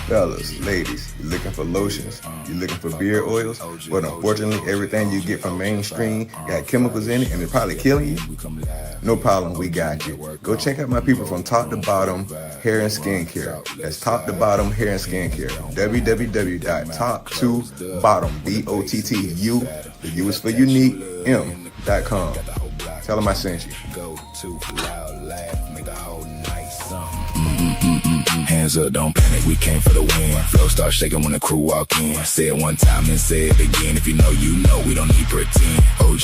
Fellas, ladies, you looking for lotions? You looking for beard oils? But unfortunately, everything you get from mainstream got chemicals in it and it's probably killing you? No problem, we got you. Go check out my people from Top to Bottom Hair and Skincare. That's Top to Bottom Hair and Skincare. www.top2bottom, B-O-T-T-U, the U is for unique, M.com. Tell them I sent you. Hands up, don't panic, we came for the win. Flow start shaking when the crew walk in. Say it one time and say it again. If you know, we don't need pretend. OG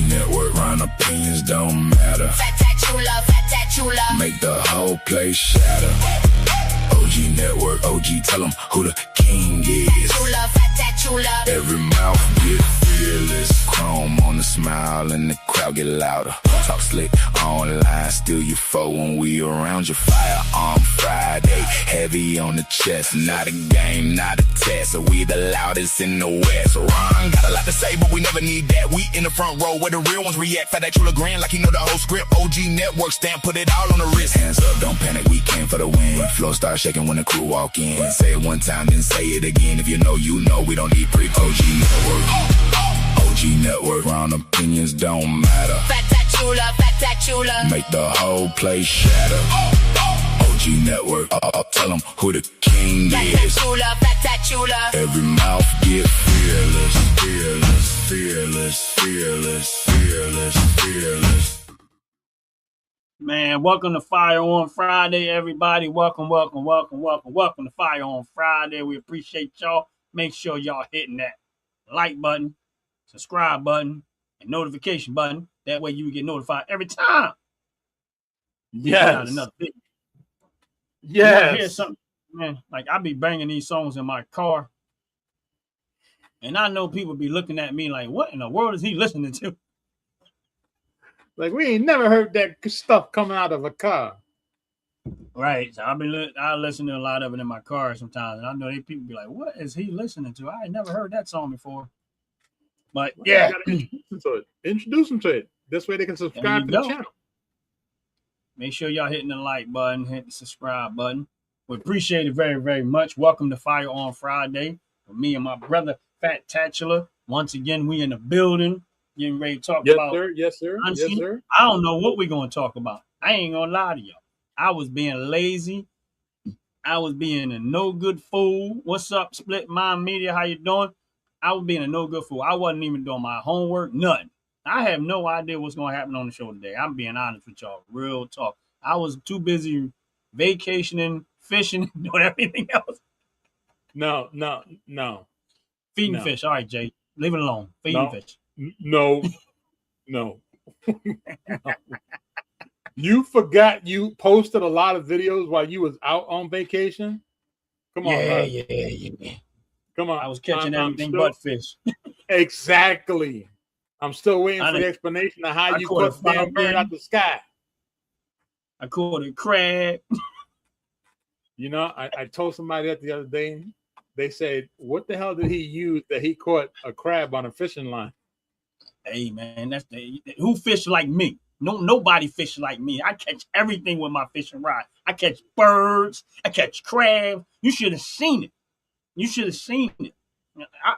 Network, round opinions don't matter. Fat that chula. Make the whole place shatter. OG Network, OG, tell them who the king is. Chula, fat that chula. Every mouth get fearless. Chrome on the smile and the crowd get louder. Talk slick online, steal your foe when we around your firearm Friday. Heavy on the chest, not a game, not a test. So we the loudest in the West. Ron got a lot to say, but we never need that. We in the front row where the real ones react. Fat that chula grand like he know the whole script. OG Network stamp, put it all on the wrist. Hands up, don't panic, we came for the win. Flow start shaking when the crew walk in. Say it one time, then say it again. If you know, we don't need pretty. OG Network. OG Network, round opinions don't matter. Fat that chula. Make the whole place shatter. OG Network, tell them who the king is. Fat that chula. Every mouth get fearless. Man, welcome to Fire on Friday, everybody. Welcome to Fire on Friday. We appreciate y'all. Make sure y'all hitting that like button, subscribe button, and notification button. That way you will get notified every time. Yes. Another video. Yes. Hear something, man. Like I be banging these songs in my car, and I know people be looking at me like, "What in the world is he listening to?" Like we ain't never heard that stuff coming out of a car. Right. So I listen to a lot of it in my car sometimes, and I know people be like, "What is he listening to? I ain't never heard that song before." But yeah, introduce them to it. This way they can subscribe to the channel. Make sure y'all hitting the like button, hit the subscribe button. We appreciate it very, very much. Welcome to Fire on Friday with me and my brother Fat Tatula. Once again, we in the building, getting ready to talk about. Yes, sir. I don't know what we're gonna talk about. I ain't gonna lie to y'all. I was being lazy. I was being a no good fool. What's up, Split Mind Media? How you doing? I was being a no good fool. I wasn't even doing my homework, nothing. I have no idea what's going to happen on the show today. I'm being honest with y'all. Real talk. I was too busy vacationing, fishing, doing everything else. No. Feeding fish. All right, Jay. Leave it alone. Feeding fish. No. You forgot you posted a lot of videos while you was out on vacation? Come on. Yeah. Come on. I was catching everything but fish. Exactly. I'm still waiting for the explanation of how you caught the damn bird out the sky. I caught a crab. You know, I told somebody that the other day. They said, "What the hell did he use that he caught a crab on a fishing line?" Hey man, who fish like me? Nobody fish like me. I catch everything with my fishing rod. I catch birds. I catch crabs. You should have seen it.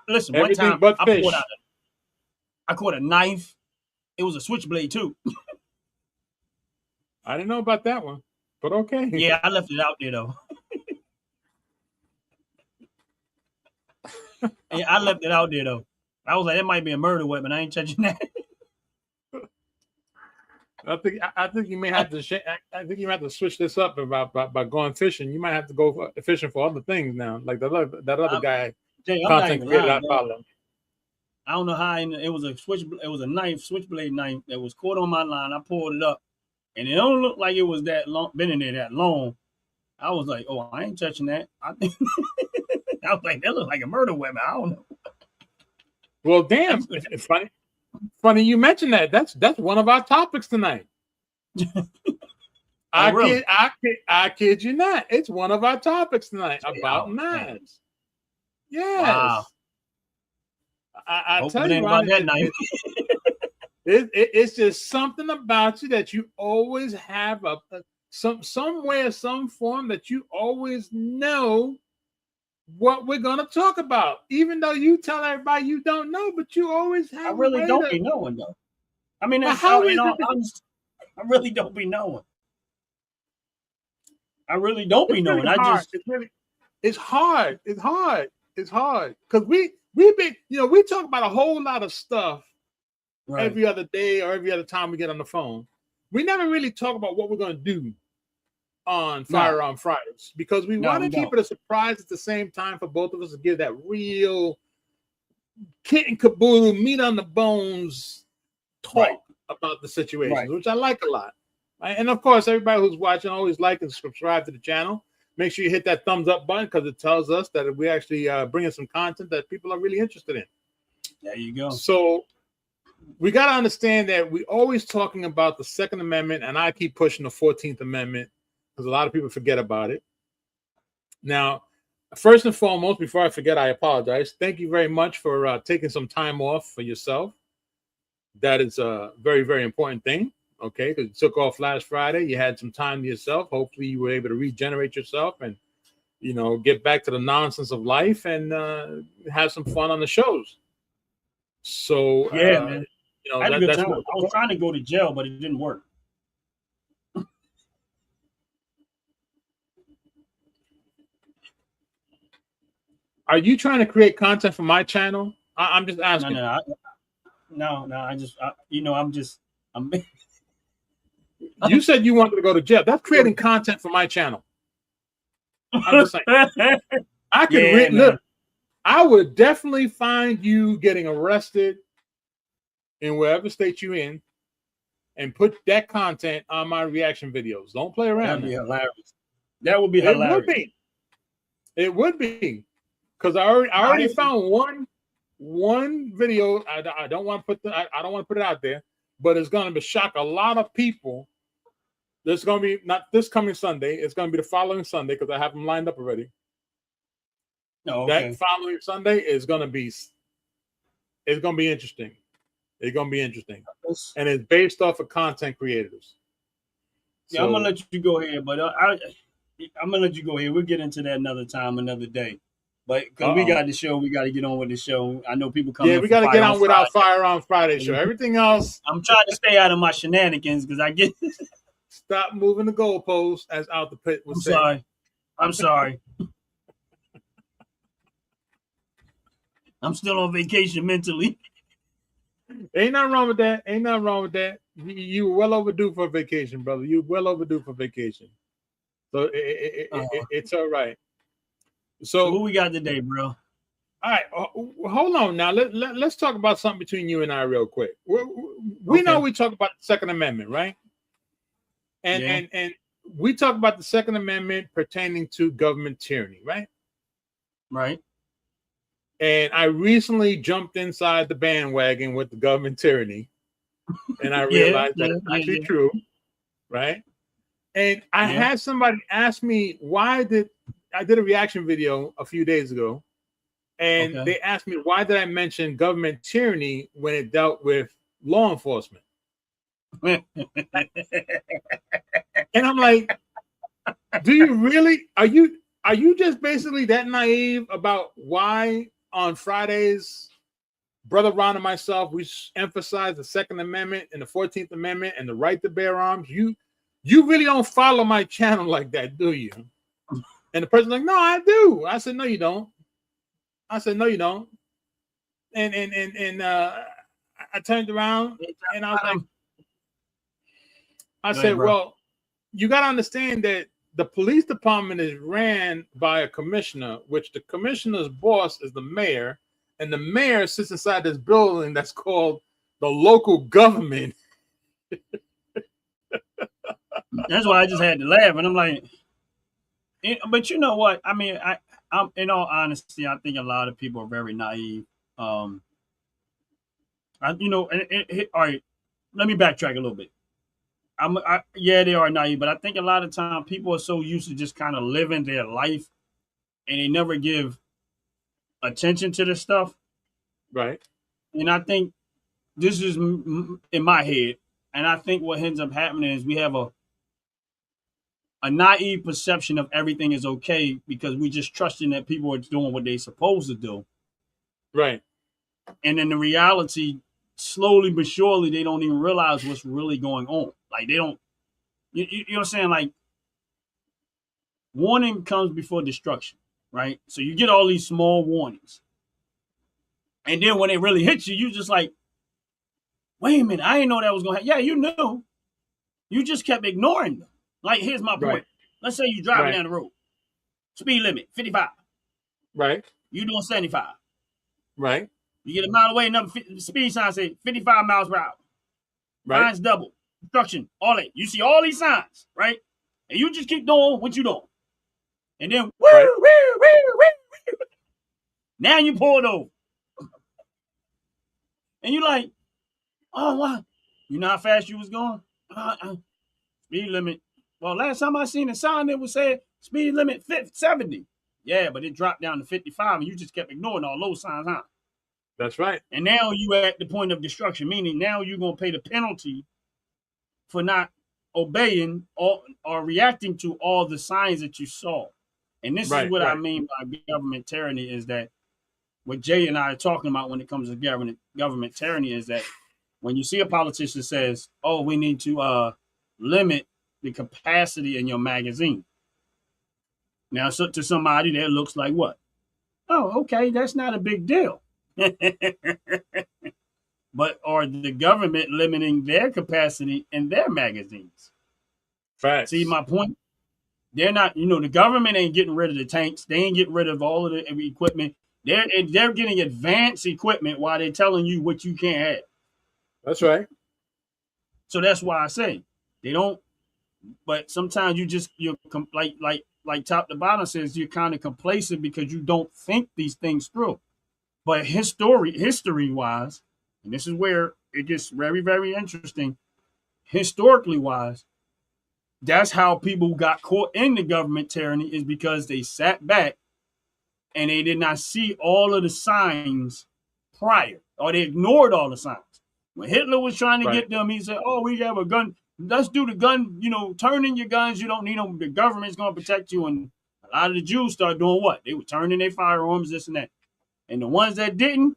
Listen, everything one time but fish. I caught a knife. It was a switchblade too. I didn't know about that one, but okay. Yeah, I left it out there though. I left it out there though. I was like, it might be a murder weapon. I ain't touching that. I think you may have to. I think you might have to switch this up by going fishing. You might have to go fishing for other things now, like that other guy. Jay, content creator I follow. I don't know how it was a knife, switchblade knife that was caught on my line. I pulled it up, and it don't look like it was that long, been in there that long. I was like, oh, I ain't touching that. I was like, that looks like a murder weapon. I don't know. Well, damn, it's funny. Funny you mentioned that. That's one of our topics tonight. I kid you not. It's one of our topics tonight about knives. Yes. Wow. I tell you about that night. It's just something about you that you always have some way or some form that you always know what we're gonna talk about, even though you tell everybody you don't know, but you always have. I really don't be knowing though. I mean, that's how you know, I really don't be knowing. I really don't be knowing. Really I just it's hard. It's hard because we've been, you know, we talk about a whole lot of stuff every other day or every other time we get on the phone. We never really talk about what we're going to do on Firearm Fridays because we want to keep it a surprise at the same time for both of us to give that real kit and caboodle, meat on the bones talk about the situation, which I like a lot. Right? And of course, everybody who's watching, always like and subscribe to the channel. Make sure you hit that thumbs up button because it tells us that we actually bringing some content that people are really interested in. There you go. So we got to understand that we're always talking about the Second Amendment, and I keep pushing the 14th Amendment because a lot of people forget about it. Now, first and foremost, before I forget, I apologize. Thank you very much for taking some time off for yourself. That is a very, very important thing. Okay, because you took off last Friday, you had some time to yourself. Hopefully, you were able to regenerate yourself and, you know, get back to the nonsense of life and have some fun on the shows. So man, you know, I had a good time. I was trying to go to jail, but it didn't work. Are you trying to create content for my channel? I'm just asking. No. I'm. You said you wanted to go to jail. That's creating content for my channel. I'm just saying. I can look. I would definitely find you getting arrested in wherever state you're in, and put that content on my reaction videos. Don't play around. That'd be hilarious. That would be hilarious. It would be. Because I already found one video. I don't want to put it out there, but it's going to shock a lot of people. There's going to be not this coming Sunday. It's going to be the following Sunday because I have them lined up already. Oh, okay. That following Sunday is going to be. It's going to be interesting. It's going to be interesting, and it's based off of content creators. Yeah, so, I'm gonna let you go ahead, but I'm gonna let you go ahead. We'll get into that another time, another day. But because we got the show, we got to get on with the show. I know people come. Yeah, we got to get on with our Firearm Friday show. Everything else, I'm trying to stay out of my shenanigans because I get. Stop moving the goalposts, as Out the Pit was saying. I'm sorry. I'm still on vacation mentally. Ain't nothing wrong with that. You were well overdue for a vacation, brother. You well overdue for vacation. So it's all right. So who we got today, bro? All right, hold on now. Let's talk about something between you and I real quick. We know we talk about the Second Amendment, right? And we talk about the Second Amendment pertaining to government tyranny, right? Right. And I recently jumped inside the bandwagon with the government tyranny, and I realized that's actually true, right? And I had somebody ask me I did a reaction video a few days ago, and they asked me why did I mention government tyranny when it dealt with law enforcement. And I'm like, do you really? Are you just basically that naive about why on Fridays, Brother Ron and myself, we emphasize the Second Amendment and the 14th Amendment and the right to bear arms? You really don't follow my channel like that, do you? And the person's like, no, I do. I said, no, you don't. And I turned around and I was like, I said, well, you got to understand that the police department is ran by a commissioner, which the commissioner's boss is the mayor, and the mayor sits inside this building that's called the local government. That's why I just had to laugh, and I'm like, but you know what? I mean, I'm in all honesty, I think a lot of people are very naive. All right, let me backtrack a little bit. They are naive, but I think a lot of time people are so used to just kind of living their life, and they never give attention to this stuff. Right. And I think this is in my head, and I think what ends up happening is we have a naive perception of everything is okay because we just trusting that people are doing what they're supposed to do. Right. And then the reality, slowly but surely, they don't even realize what's really going on. Like they don't, you know what I'm saying? Like warning comes before destruction, right? So you get all these small warnings. And then when it really hits you, you just like, wait a minute, I didn't know that was going to happen. Yeah, you knew. You just kept ignoring them. Like, here's my point. Right. Let's say you're driving Right. down the road. Speed limit, 55. Right. You doing 75. Right. You get a mile away, another speed sign say 55 miles per hour. Right. Signs double. Construction, all that. You see all these signs, right? And you just keep doing what you doing. And then, Right. now you pull it over. And you're like, oh, wow. You know how fast you was going? Speed limit. Well, last time I seen a sign that was saying speed limit 70. Yeah, but it dropped down to 55 and you just kept ignoring all those signs, huh? That's right. And now you at the point of destruction, meaning now you're going to pay the penalty for not obeying or reacting to all the signs that you saw. And this Right, is what I right. mean by government tyranny is that what Jay and I are talking about when it comes to government tyranny is that when you see a politician says, oh, we need to limit the capacity in your magazine. Now, so to somebody that looks like what? Oh, okay, that's not a big deal. But are the government limiting their capacity in their magazines? Facts. See my point? They're not, the government ain't getting rid of the tanks. They ain't getting rid of all of the equipment. They're getting advanced equipment while they're telling you what you can't have. That's right. So that's why I say they don't. But sometimes you're like top to bottom says you're kind of complacent because you don't think these things through. But history wise, and this is where it gets very, very interesting. Historically wise, that's how people got caught in the government tyranny is because they sat back and they did not see all of the signs prior, or they ignored all the signs. When Hitler was trying to get them, he said, oh, we have a gun. Let's do the gun, turn in your guns. You don't need them. The government's going to protect you. And a lot of the Jews started doing what? They were turning their firearms, this and that. And the ones that didn't,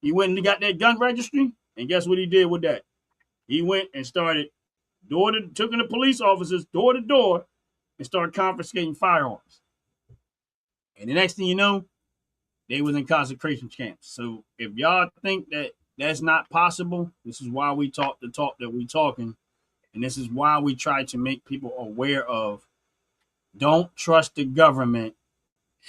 he went and got that gun registry. And guess what he did with that? He went and started took the police officers door to door and started confiscating firearms. And the next thing you know, they was in concentration camps. So if y'all think that that's not possible, this is why we talk the talk that we talking. And this is why we try to make people aware of don't trust the government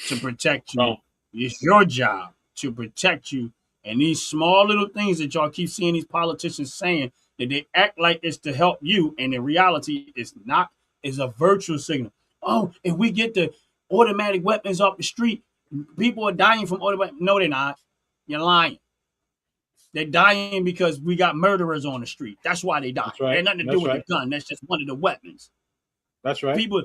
to protect you. No. It's your job to protect you. And these small little things that y'all keep seeing these politicians saying that they act like it's to help you. And in reality, it's not, is a virtual signal. Oh, if we get the automatic weapons off the street, people are dying from automatic. No, they're not. You're lying. They're dying because we got murderers on the street. That's why they die. That's right. It had nothing to That's do with right. the gun. That's just one of the weapons. That's right. People,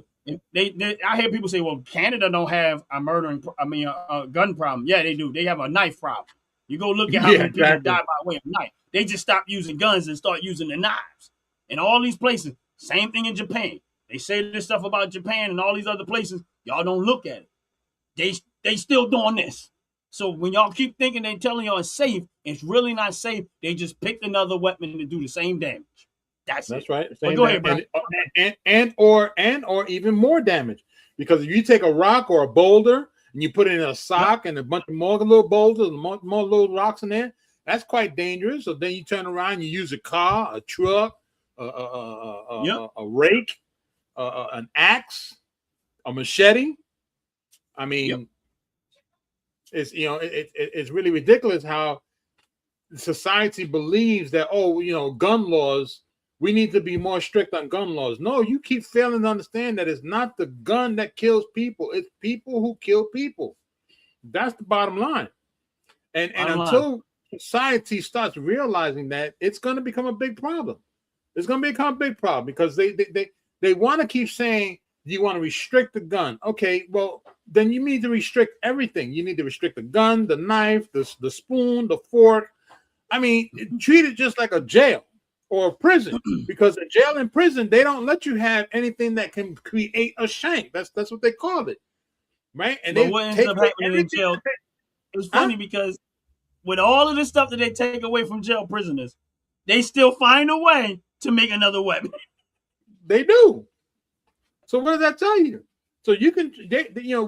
I hear people say, well, Canada don't have a gun problem. Yeah, they do. They have a knife problem. You go look at how many people die by way of knife. They just stop using guns and start using the knives. And all these places, same thing in Japan. They say this stuff about Japan and all these other places. Y'all don't look at it. They still doing this. So when y'all keep thinking they telling y'all it's safe, it's really not safe. They just picked another weapon to do the same damage. That's right. But go ahead, Brian. And or even more damage. Because if you take a rock or a boulder and you put it in a sock and a bunch of more little boulders and more little rocks in there, that's quite dangerous. So then you turn around and you use a car, a truck, a rake, an axe, a machete. I mean, it's it's really ridiculous how society believes that gun laws, we need to be more strict on gun laws. No, you keep failing to understand that it's not the gun that kills people; it's people who kill people. That's the bottom line. And until society starts realizing that, it's going to become a big problem. It's going to become a big problem because they want to keep saying you want to restrict the gun. Okay, well, then you need to restrict everything. You need to restrict the gun, the knife, the spoon, the fork. I mean, treat it just like a jail. or prison, because in jail and prison they don't let you have anything that can create a shank. That's what they call it, right? And But they what ends take up away happening in everything jail? that It's funny because with all of the stuff that they take away from jail prisoners, they still find a way to make another weapon. they do. So what does that tell you? So you can,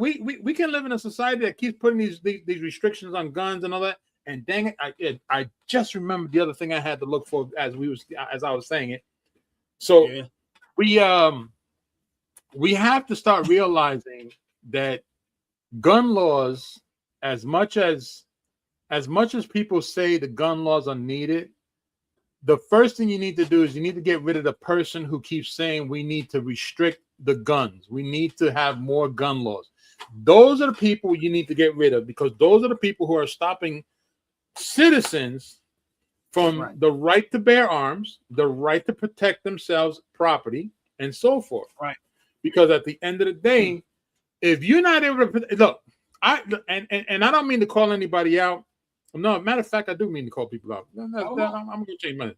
we can live in a society that keeps putting these restrictions on guns and all that. And dang it, I just remembered the other thing I had to look for as I was saying it. So we have to start realizing that gun laws, as much as people say the gun laws are needed, the first thing you need to do is you need to get rid of the person who keeps saying we need to restrict the guns. We need to have more gun laws. Those are the people you need to get rid of, because those are the people who are stopping citizens from the right to bear arms, the right to protect themselves, property, and so forth. Right. Because at the end of the day, if you're not able to look, I don't mean to call anybody out. No, matter of fact, I do mean to call people out. I'm gonna change my name.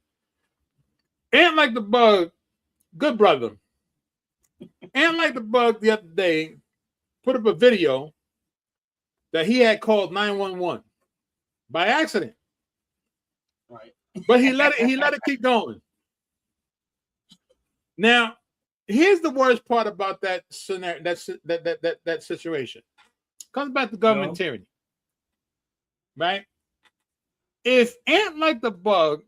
Ant Like the Bug, good brother. Ant Like the Bug the other day put up a video that he had called 911 by accident. Right. But he let it keep going. Now, here's the worst part about that scenario, that situation. Comes back to government tyranny. Right? If Ant Like the Bug,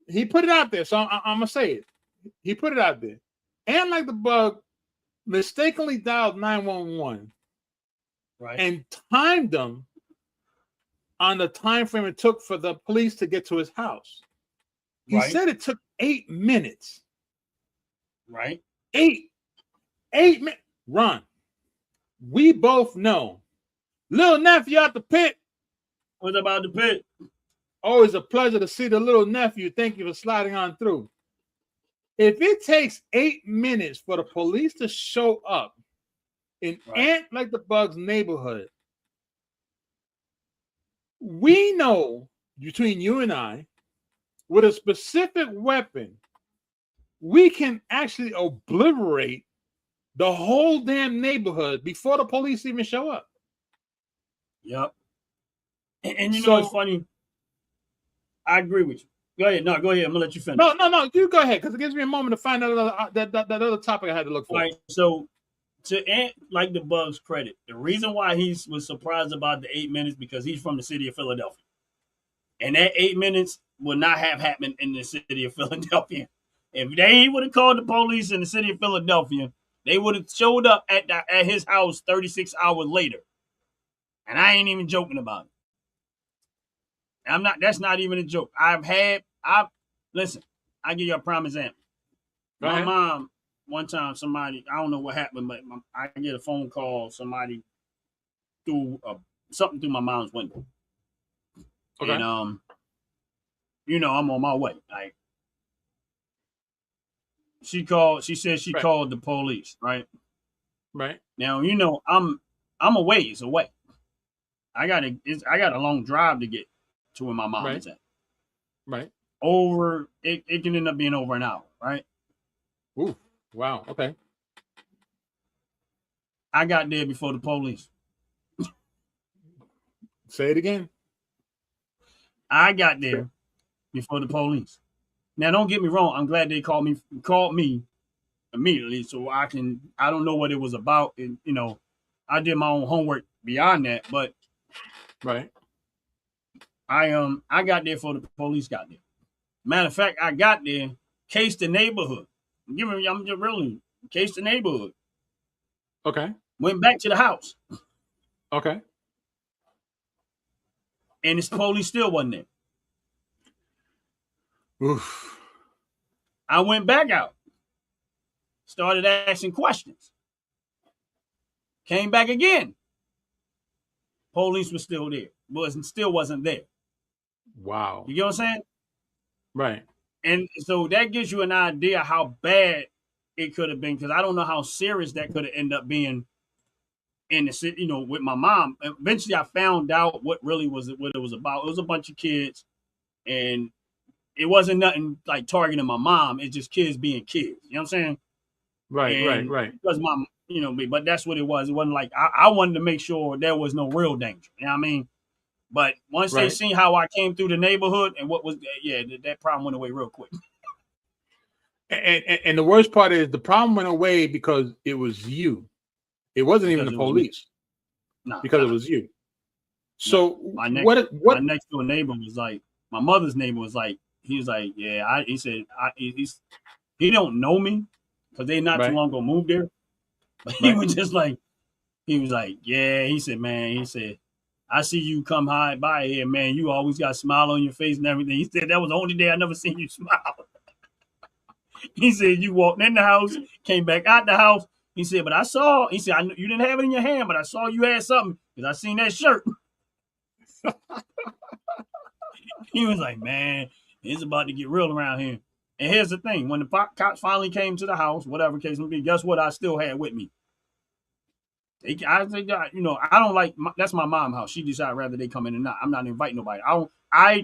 he put it out there, so I'm gonna say it. He put it out there. Ant Like the Bug mistakenly dialed 911, right, and timed them on the time frame it took for the police to get to his house. He said it took 8 minutes. Right. 8 minutes. Ron, we both know. Little nephew out the pit. What about the pit? Always a pleasure to see the little nephew. Thank you for sliding on through. If it takes 8 minutes for the police to show up in Ant Like the Bug's neighborhood, we know between you and I, with a specific weapon, we can actually obliterate the whole damn neighborhood before the police even show up. Yep. And you know what's funny? I agree with you. Go ahead. No, go ahead. I'm gonna let you finish. No. You go ahead, because it gives me a moment to find out that other topic I had to look for. Right. So, to Ant Like the Bug's credit, the reason why he was surprised about the 8 minutes because he's from the city of Philadelphia, and that 8 minutes would not have happened in the city of Philadelphia. If they would have called the police in the city of Philadelphia, they would have showed up at his house 36 hours later. And I ain't even joking about it. That's not even a joke. Listen, I give you a prime example. My mom, one time, somebody, I don't know what happened, but I get a phone call, somebody threw something through my mom's window. Okay. And, I'm on my way. Like, she said she called the police, right? Right. Now, I'm a ways away. I got a long drive to get to where my mom is at. Right. It can end up being over an hour, right? Ooh, wow. Okay. I got there before the police. Say it again. I got there before the police. Now, don't get me wrong. I'm glad they called me immediately, so I don't know what it was about. And, I did my own homework beyond that, but I got there before the police got there. Matter of fact, I got there, cased the neighborhood. I'm just really cased the neighborhood. Okay. Went back to the house. Okay. And the police still wasn't there. Oof. I went back out. Started asking questions. Came back again. Police was still there. Still wasn't there. Wow. You get what I'm saying? Right. And so that gives you an idea how bad it could have been, because I don't know how serious that could have ended up being in the city, with my mom. Eventually I found out what it was about. It was a bunch of kids, and it wasn't nothing like targeting my mom. It's just kids being kids. You know what I'm saying? Right. Because my, but that's what it was. It wasn't like I wanted to make sure there was no real danger. You know what I mean? But once they seen how I came through the neighborhood and what was, that problem went away real quick. And the worst part is the problem went away because it was you. It wasn't even the police. Because it was you. So my next door neighbor was like, my mother's neighbor was like, he was like, yeah, he said, he don't know me because they not too long ago moved there. But he was just like, yeah, he said, man, I see you come by here, man. You always got a smile on your face and everything. He said that was the only day I never seen you smile. He said you walked in the house, came back out the house. He said, but I saw, he said, I know you didn't have it in your hand, but I saw you had something because I seen that shirt. He was like, man, it's about to get real around here. And here's the thing. When the cops finally came to the house, whatever case may be, guess what I still had with me? I don't like, that's my mom's house. She decided whether they come in or not. I'm not inviting nobody.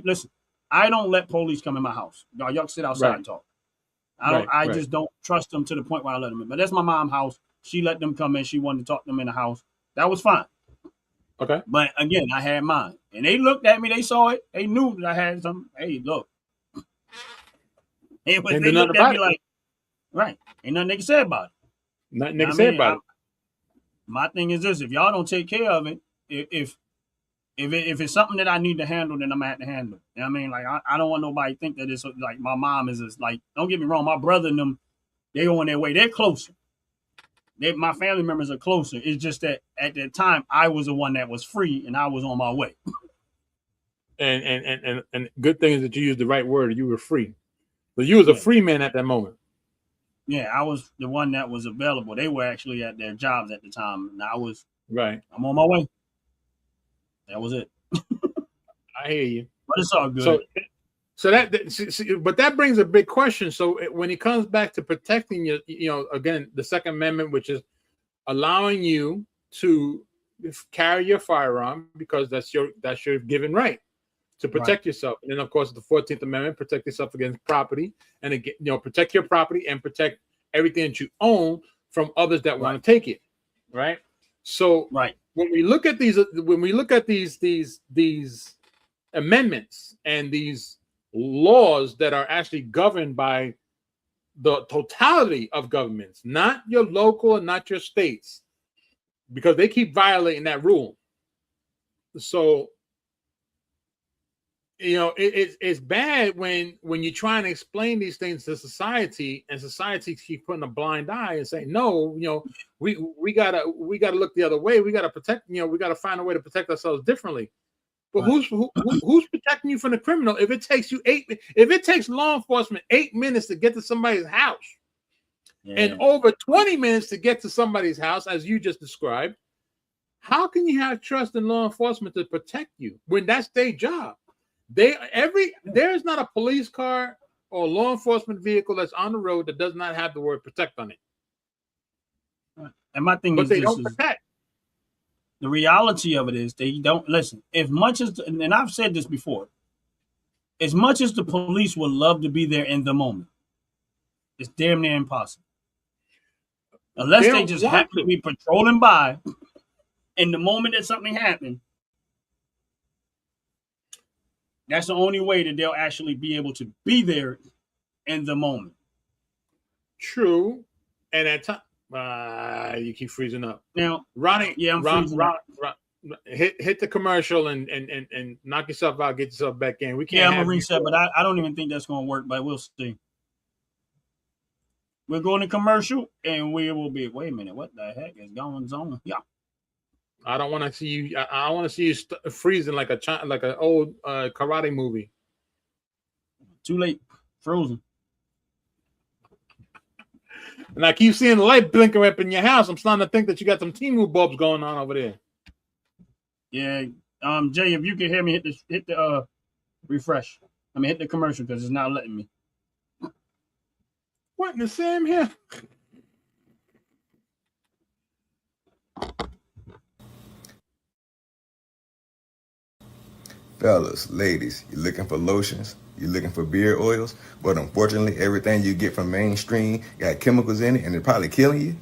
Listen, I don't let police come in my house. Y'all can sit outside and talk. I just don't trust them to the point where I let them in. But that's my mom's house. She let them come in. She wanted to talk to them in the house. That was fine. Okay. But again, I had mine. And they looked at me. They saw it. They knew that I had something. Hey, look. They looked at me like, right. Ain't nothing they can say about it. Nothing they can say about it. My thing is this: if y'all don't take care of it, if it's something that I need to handle, then I'm gonna have to handle it. You know what I mean? Like I don't want nobody to think that it's like my mom is just like. Don't get me wrong, my brother and them, they on their way. They're closer. My family members are closer. It's just that at that time I was the one that was free and I was on my way. And good thing is that you used the right word. You were free. So you was a free man at that moment. Yeah, I was the one that was available. They were actually at their jobs at the time, and I was I'm on my way. That was it. I hear you, but it's all good. But that brings a big question. So when it comes back to protecting again, the Second Amendment, which is allowing you to carry your firearm because that's your given right to protect yourself. And then, of course, the 14th Amendment, protect yourself against property, and again, protect your property and protect everything that you own from others that want to take it. Right. So when we look at these amendments and these laws that are actually governed by the totality of governments, not your local and not your states, because they keep violating that rule. So it's bad when you're trying to explain these things to society, and society keeps putting a blind eye and saying, no, we gotta look the other way. We gotta protect, we gotta find a way to protect ourselves differently. But who's protecting you from the criminal? If it takes law enforcement 8 minutes to get to somebody's house, and over 20 minutes to get to somebody's house, as you just described, how can you have trust in law enforcement to protect you when that's their job? There's not a police car or law enforcement vehicle that's on the road that does not have the word protect on it. And my thing is, they don't protect. The reality of it is they don't listen. As much as, and I've said this before, as much as the police would love to be there in the moment, it's damn near impossible. Unless they just happen to be patrolling by in the moment that something happened. That's the only way that they'll actually be able to be there in the moment. True. And at time, you keep freezing up. Now, Ronnie, I'm freezing up. Hit the commercial and knock yourself out, get yourself back in. We can't. Yeah, I'm gonna reset, but I don't even think that's gonna work. But we'll see. We're going to commercial, and we will be. Wait a minute, what the heck is going on? Yeah. I don't want to see you. I want to see you freezing like an old karate movie. Too late, frozen. And I keep seeing the light blinking up in your house. I'm starting to think that you got some Temu bulbs going on over there. Yeah, Jay, if you can hear me, hit the refresh. Hit the commercial because it's not letting me. What in the Sam here? Fellas, ladies, you looking for lotions? You looking for beard oils? But unfortunately, everything you get from mainstream got chemicals in it and it's probably killing you?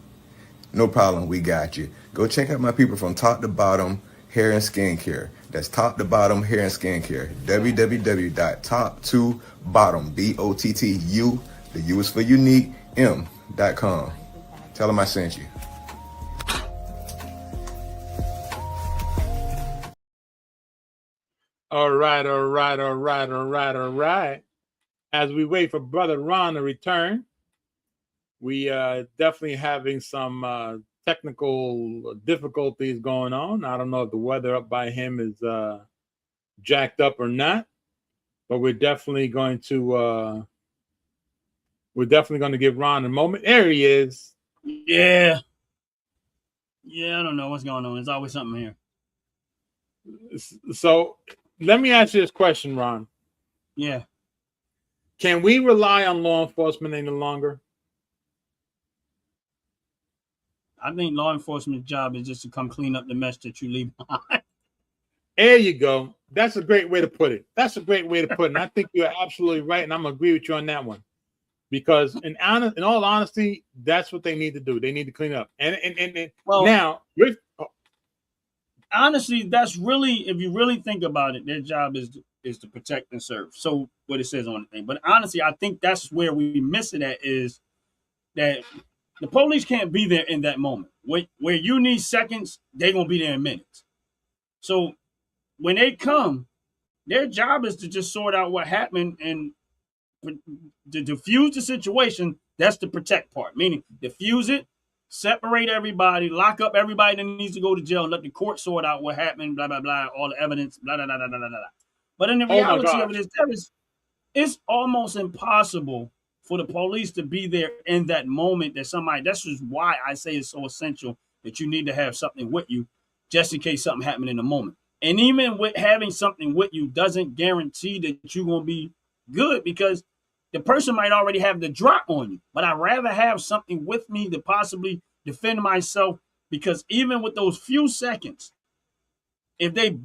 No problem, we got you. Go check out my people from Top to Bottom Hair and Skincare. That's Top to Bottom Hair and Skincare. www.top2bottom, BOTTU, the U is for unique, M.com. Tell them I sent you. All right. As we wait for Brother Ron to return, we definitely having some technical difficulties going on. I don't know if the weather up by him is jacked up or not, but we're definitely going to give Ron a moment. There he is. Yeah, I don't know what's going on. There's always something here. So let me ask you this question, Ron. Yeah. Can we rely on law enforcement any longer? I think law enforcement's job is just to come clean up the mess that you leave behind. There you go. That's a great way to put it. And I think you're absolutely right, and I'm going to agree with you on that one. Because in all honesty, that's what they need to do. They need to clean up. And well, now, honestly, that's really, if you really think about it, their job is to protect and serve. So what it says on the thing. But honestly, I think that's where we miss it at, is that the police can't be there in that moment. Where you need seconds, they're going to be there in minutes. So when they come, their job is to just sort out what happened and to diffuse the situation. That's the protect part, meaning diffuse it, separate everybody, lock up everybody that needs to go to jail, let the court sort out what happened, blah, blah, blah, all the evidence, blah, blah, blah, blah, blah, blah. But in the reality of it is, it's almost impossible for the police to be there in that moment that somebody, that's just why I say it's so essential that you need to have something with you just in case something happened in the moment. And even with having something with you doesn't guarantee that you're going to be good, because the person might already have the drop on you. But I'd rather have something with me to possibly defend myself, because even with those few seconds, if they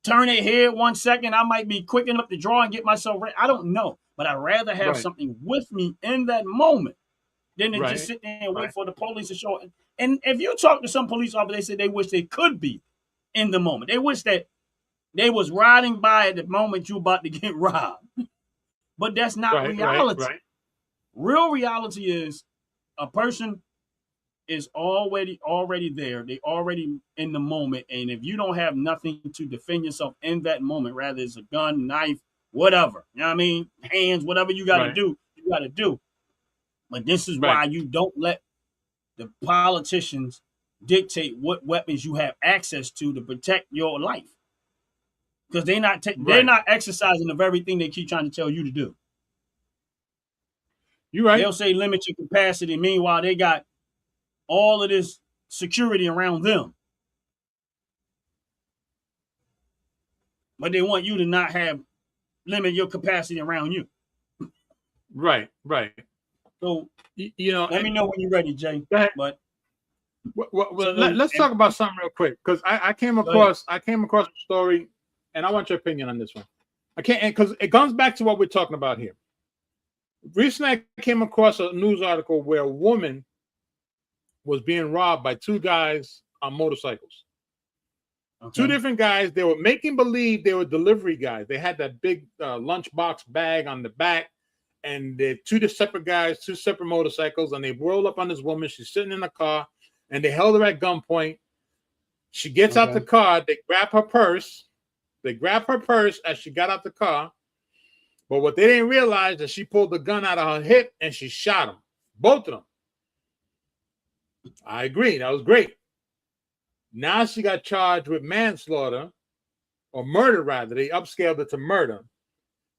turn their head 1 second, I might be quick enough to draw and get myself ready. I don't know. But I'd rather have something with me in that moment than to just sit there and wait for the police to show up. And if you talk to some police officers, they say they wish they could be in the moment. They wish that they was riding by at the moment you're about to get robbed. But that's not reality. Real reality is a person is already there. They already in the moment. And if you don't have nothing to defend yourself in that moment, rather it's a gun, knife, whatever, you know what I mean? Hands, whatever you got to do, you got to do. But this is why you don't let the politicians dictate what weapons you have access to protect your life. Because they're not exercising the very thing they keep trying to tell you to do. You're right. They'll say limit your capacity. Meanwhile, they got all of this security around them. But they want you to not have limit your capacity around you. Right. So, you know, let me know when you're ready, Jay. But let's talk about something real quick, because I came across a story, and I want your opinion on this one. Because it comes back to what we're talking about here. Recently, I came across a news article where a woman was being robbed by two guys on motorcycles. Okay. Two different guys. They were making believe they were delivery guys. They had that big lunchbox bag on the back, and they're two separate guys, two separate motorcycles, and they roll up on this woman. She's sitting in the car, and they held her at gunpoint. She gets out the car. They grab her purse. As she got out the car. But what they didn't realize is she pulled the gun out of her hip and she shot them, both of them. I agree. That was great. Now she got charged with manslaughter, or murder rather. They upscaled it to murder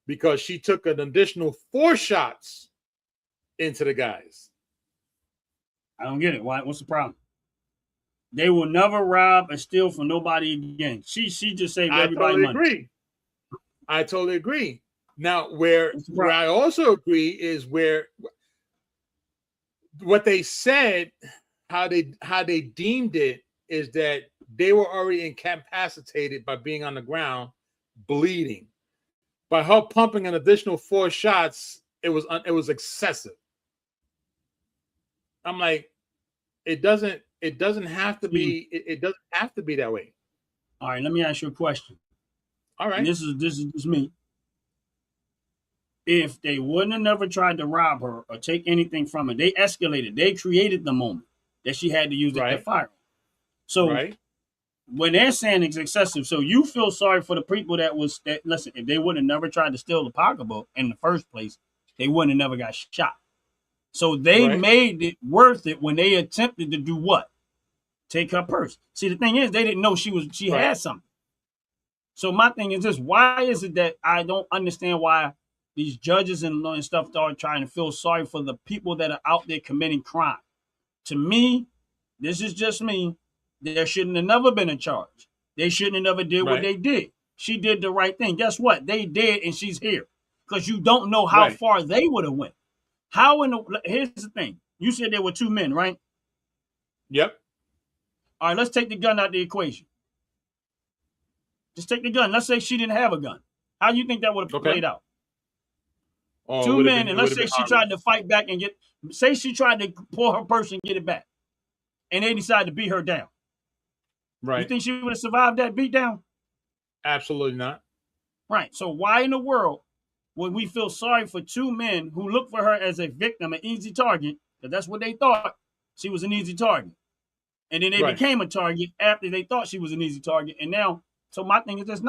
because she took an additional 4 shots into the guys. I don't get it. Why? What's the problem? They will never rob and steal from nobody again. She just saved everybody money. I totally agree. Now, where I also agree is where what they said, how they deemed it, is that they were already incapacitated by being on the ground bleeding. By her pumping an additional 4 shots, it was excessive. I'm like, it doesn't have to be it doesn't have to be that way. All right, let me ask you a question. All right. And this is just me. If they wouldn't have never tried to rob her or take anything from her, they escalated. They created the moment that she had to use the firearm. So when they're saying it's excessive, so you feel sorry for the people that listen, if they would have never tried to steal the pocketbook in the first place, they wouldn't have never got shot. So they made it worth it when they attempted to do what? Take her purse. See, the thing is, they didn't know she had something. So my thing is this: why is it that I don't understand why these judges and stuff are trying to feel sorry for the people that are out there committing crime? To me, this is just me. There shouldn't have never been a charge. They shouldn't have never did what they did. She did the right thing. Guess what? They did, and she's here. Because you don't know how far they would have went. Here's the thing. You said there were 2 men, right? Yep. All right, let's take the gun out of the equation. Just take the gun. Let's say she didn't have a gun. How do you think that would have played out? 2 men, and let's say she tried to fight back and say she tried to pull her purse and get it back. And they decided to beat her down. Right. You think she would have survived that beat down? Absolutely not. Right. So why in the world would we feel sorry for 2 men who looked for her as a victim, an easy target, because that's what they thought, she was an easy target. And then they became a target after they thought she was an easy target. And now, so my thing is just,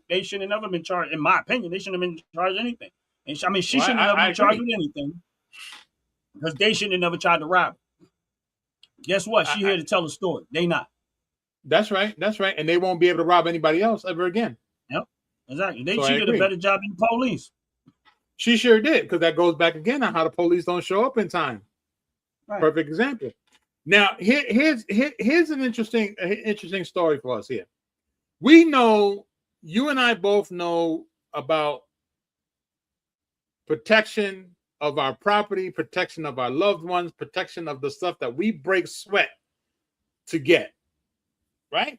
they should have never been charged. In my opinion, they shouldn't have been charged anything. And she shouldn't have never been charged with anything because they shouldn't have never tried to rob her. Guess what? She here to tell a story. They not. That's right. That's right. And they won't be able to rob anybody else ever again. Yep. Exactly. She did a better job than the police. She sure did, because that goes back again on how the police don't show up in time. Right. Perfect example. Now, here's an interesting story for us here. We know, you and I both know about protection of our property, protection of our loved ones, protection of the stuff that we break sweat to get. Right?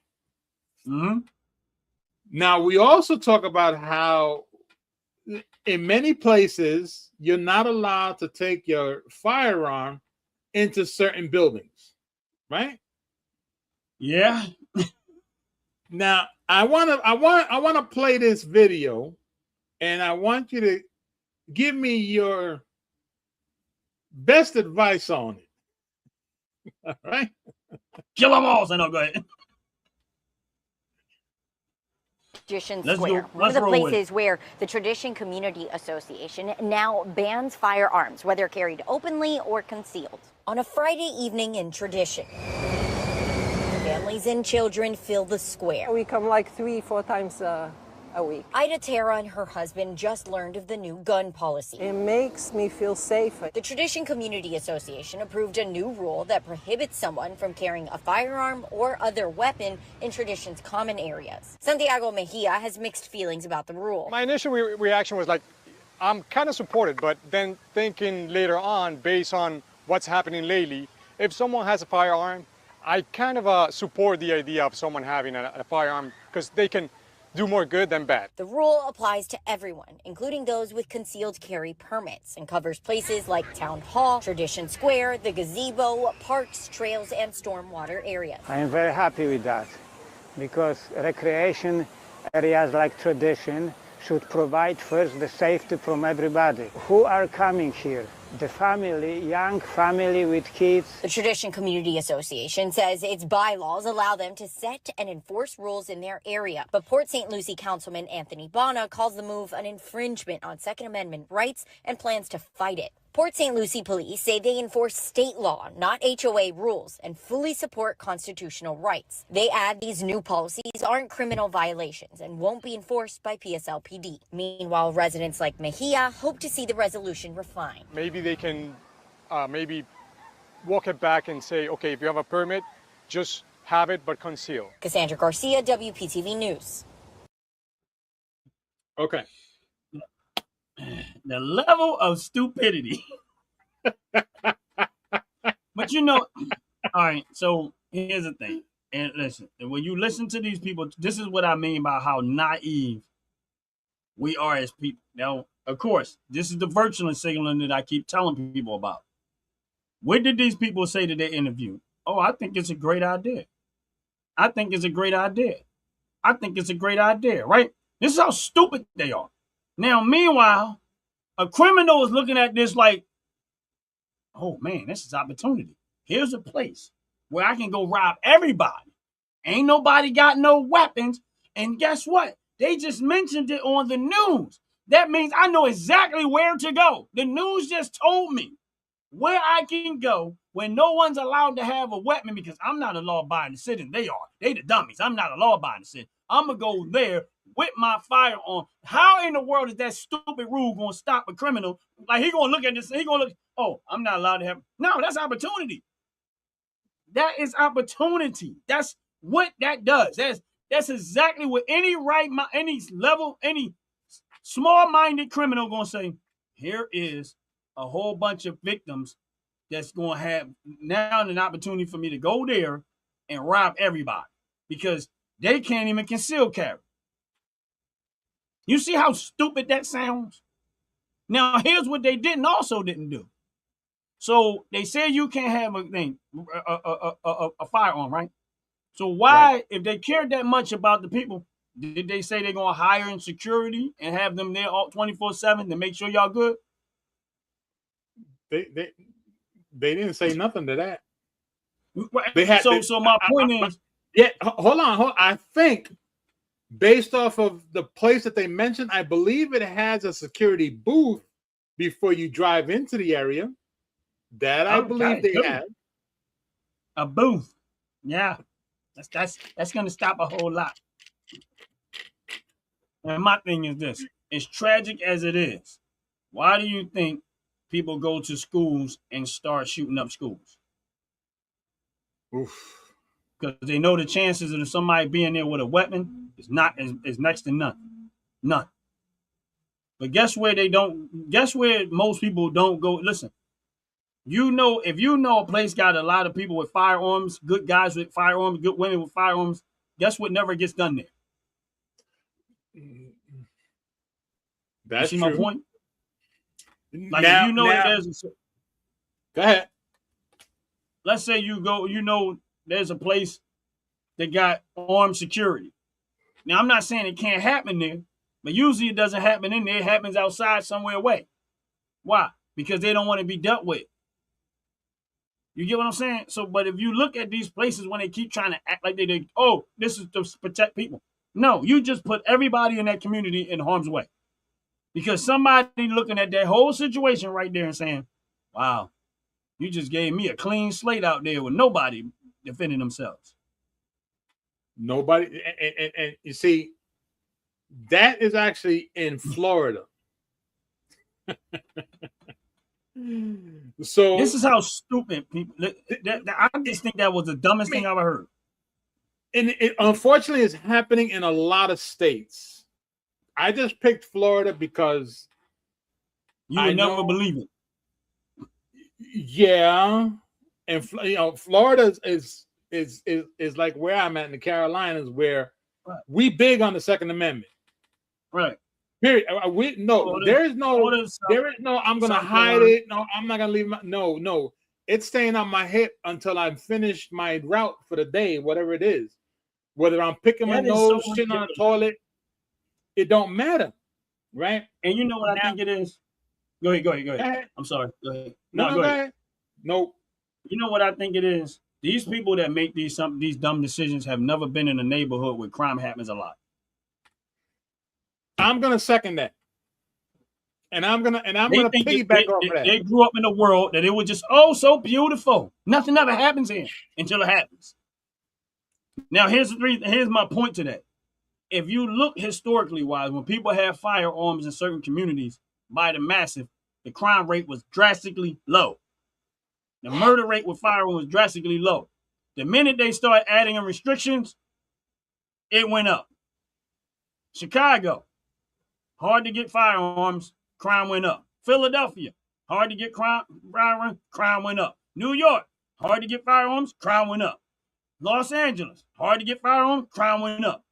Mm-hmm. Now, we also talk about how in many places, you're not allowed to take your firearm into certain buildings, right? Yeah. Now, I want to play this video, and I want you to give me your best advice on it. All right? Kill them all. So no, go ahead. Tradition Square, one of the places where the Tradition Community Association now bans firearms, whether carried openly or concealed. On a Friday evening in Tradition, families and children fill the square. We come like 3-4 times a week. Ida Terra and her husband just learned of the new gun policy. It makes me feel safer. The Tradition Community Association approved a new rule that prohibits someone from carrying a firearm or other weapon in Tradition's common areas. Santiago Mejia has mixed feelings about the rule. My initial reaction was like, I'm kind of supported, but then thinking later on, based on what's happening lately, if someone has a firearm, I kind of support the idea of someone having a firearm because they can do more good than bad. The rule applies to everyone, including those with concealed carry permits, and covers places like Town Hall, Tradition Square, the gazebo, parks, trails, and stormwater areas. I am very happy with that because recreation areas like Tradition should provide first the safety from everybody. Who are coming here? The family, young family with kids. The Tradition Community Association says its bylaws allow them to set and enforce rules in their area. But Port St. Lucie Councilman Anthony Bona calls the move an infringement on Second Amendment rights and plans to fight it. Port St. Lucie police say they enforce state law, not HOA rules, and fully support constitutional rights. They add these new policies aren't criminal violations and won't be enforced by PSLPD. Meanwhile, residents like Mejia hope to see the resolution refined. Maybe they can maybe walk it back and say, okay, if you have a permit, just have it, but conceal. Cassandra Garcia, WPTV News. Okay. The level of stupidity. But you know, all right, so here's the thing. And listen, and when you listen to these people, this is what I mean by how naive we are as people. Now, of course, this is the virtual signaling that I keep telling people about. What did these people say to their interview? Oh, I think it's a great idea. I think it's a great idea. I think it's a great idea, right? This is how stupid they are. Now, meanwhile, a criminal is looking at this like, oh man, this is opportunity. Here's a place where I can go rob everybody. Ain't nobody got no weapons. And guess what? They just mentioned it on the news. That means I know exactly where to go. The news just told me where I can go when no one's allowed to have a weapon because I'm not a law-abiding citizen. They are. They the dummies. I'm not a law-abiding citizen. I'm going to go there with my firearm. How in the world is that stupid rule going to stop a criminal? Like, he going to look at this. He going to look, oh, I'm not allowed to have. No, that's opportunity. That is opportunity. That's what that does. That's exactly what any any small-minded criminal going to say, here is a whole bunch of victims that's going to have now an opportunity for me to go there and rob everybody because they can't even conceal carry. You see how stupid that sounds? Now, here's what they also didn't do. So they say you can't have a firearm, right? So why, right, if they cared that much about the people, did they say they're going to hire in security and have them there 24/7 to make sure y'all good? They didn't say nothing to that. They had so my point is, yeah. Hold on. I think based off of the place that they mentioned, I believe it has a security booth before you drive into the area. That I believe they have a booth. Yeah, that's going to stop a whole lot. And my thing is this: as tragic as it is, why do you think people go to schools and start shooting up schools? Because they know the chances of somebody being there with a weapon is next to none. But guess where they don't? Guess where most people don't go? Listen, if you know a place got a lot of people with firearms, good guys with firearms, good women with firearms, guess what never gets done there? That's you see true. My point? Like now, if you know that there's go ahead. Let's say you go, there's a place that got armed security. Now, I'm not saying it can't happen there, but usually it doesn't happen in there. It happens outside somewhere away. Why? Because they don't want to be dealt with. You get what I'm saying? So, but if you look at these places when they keep trying to act like this is to protect people. No, you just put everybody in that community in harm's way. Because somebody looking at that whole situation right there and saying, wow, you just gave me a clean slate out there with nobody defending themselves. Nobody. And you see, that is actually in Florida. So this is how stupid people. I just think that was the dumbest thing I've ever heard. And it unfortunately is happening in a lot of states. I just picked Florida because you would never believe it. Yeah, and Florida is like where I'm at in the Carolinas, where we big on the Second Amendment. Right. Period. There is no. I'm gonna hide it. No, I'm not gonna leave. No. It's staying on my hip until I'm finished my route for the day, whatever it is. Whether I'm picking my nose, sitting on the toilet, it don't matter, right? And you know what I think it is? Go ahead. I'm sorry. Go ahead. No, go ahead. Nope. You know what I think it is? These people that make these dumb decisions have never been in a neighborhood where crime happens a lot. I'm gonna second that, and I'm gonna piggyback off that. They grew up in a world that it was just so beautiful. Nothing ever happens here until it happens. Now here's my point to that. If you look historically wise, when people have firearms in certain communities by the massive, the crime rate was drastically low. The murder rate with firearms was drastically low. The minute they started adding in restrictions, it went up. Chicago, hard to get firearms, crime went up. Philadelphia, hard to get firearms, crime went up. New York, hard to get firearms, crime went up. Los Angeles, hard to get firearms, crime went up.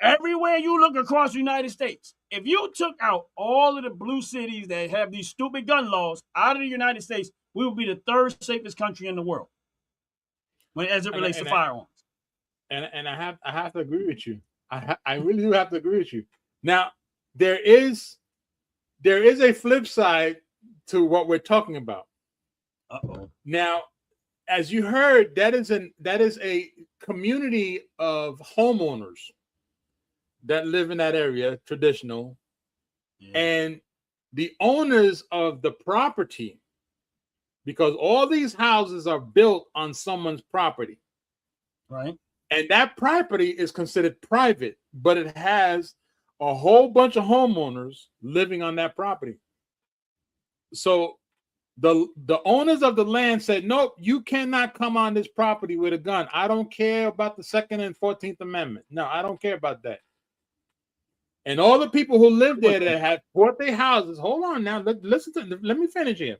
Everywhere you look across the United States, if you took out all of the blue cities that have these stupid gun laws out of the United States, we would be the third safest country in the world as it relates to firearms. And I have to agree with you. I really do have to agree with you. Now, there is a flip side to what we're talking about. Now, as you heard, that is a community of homeowners that live in that area, traditional, and the owners of the property, because all these houses are built on someone's property, right? And that property is considered private, but it has a whole bunch of homeowners living on that property. So the owners of the land said, nope, you cannot come on this property with a gun. I don't care about the Second and 14th Amendment. No, I don't care about that. And all the people who live there that have bought their houses, hold on now, let me finish here.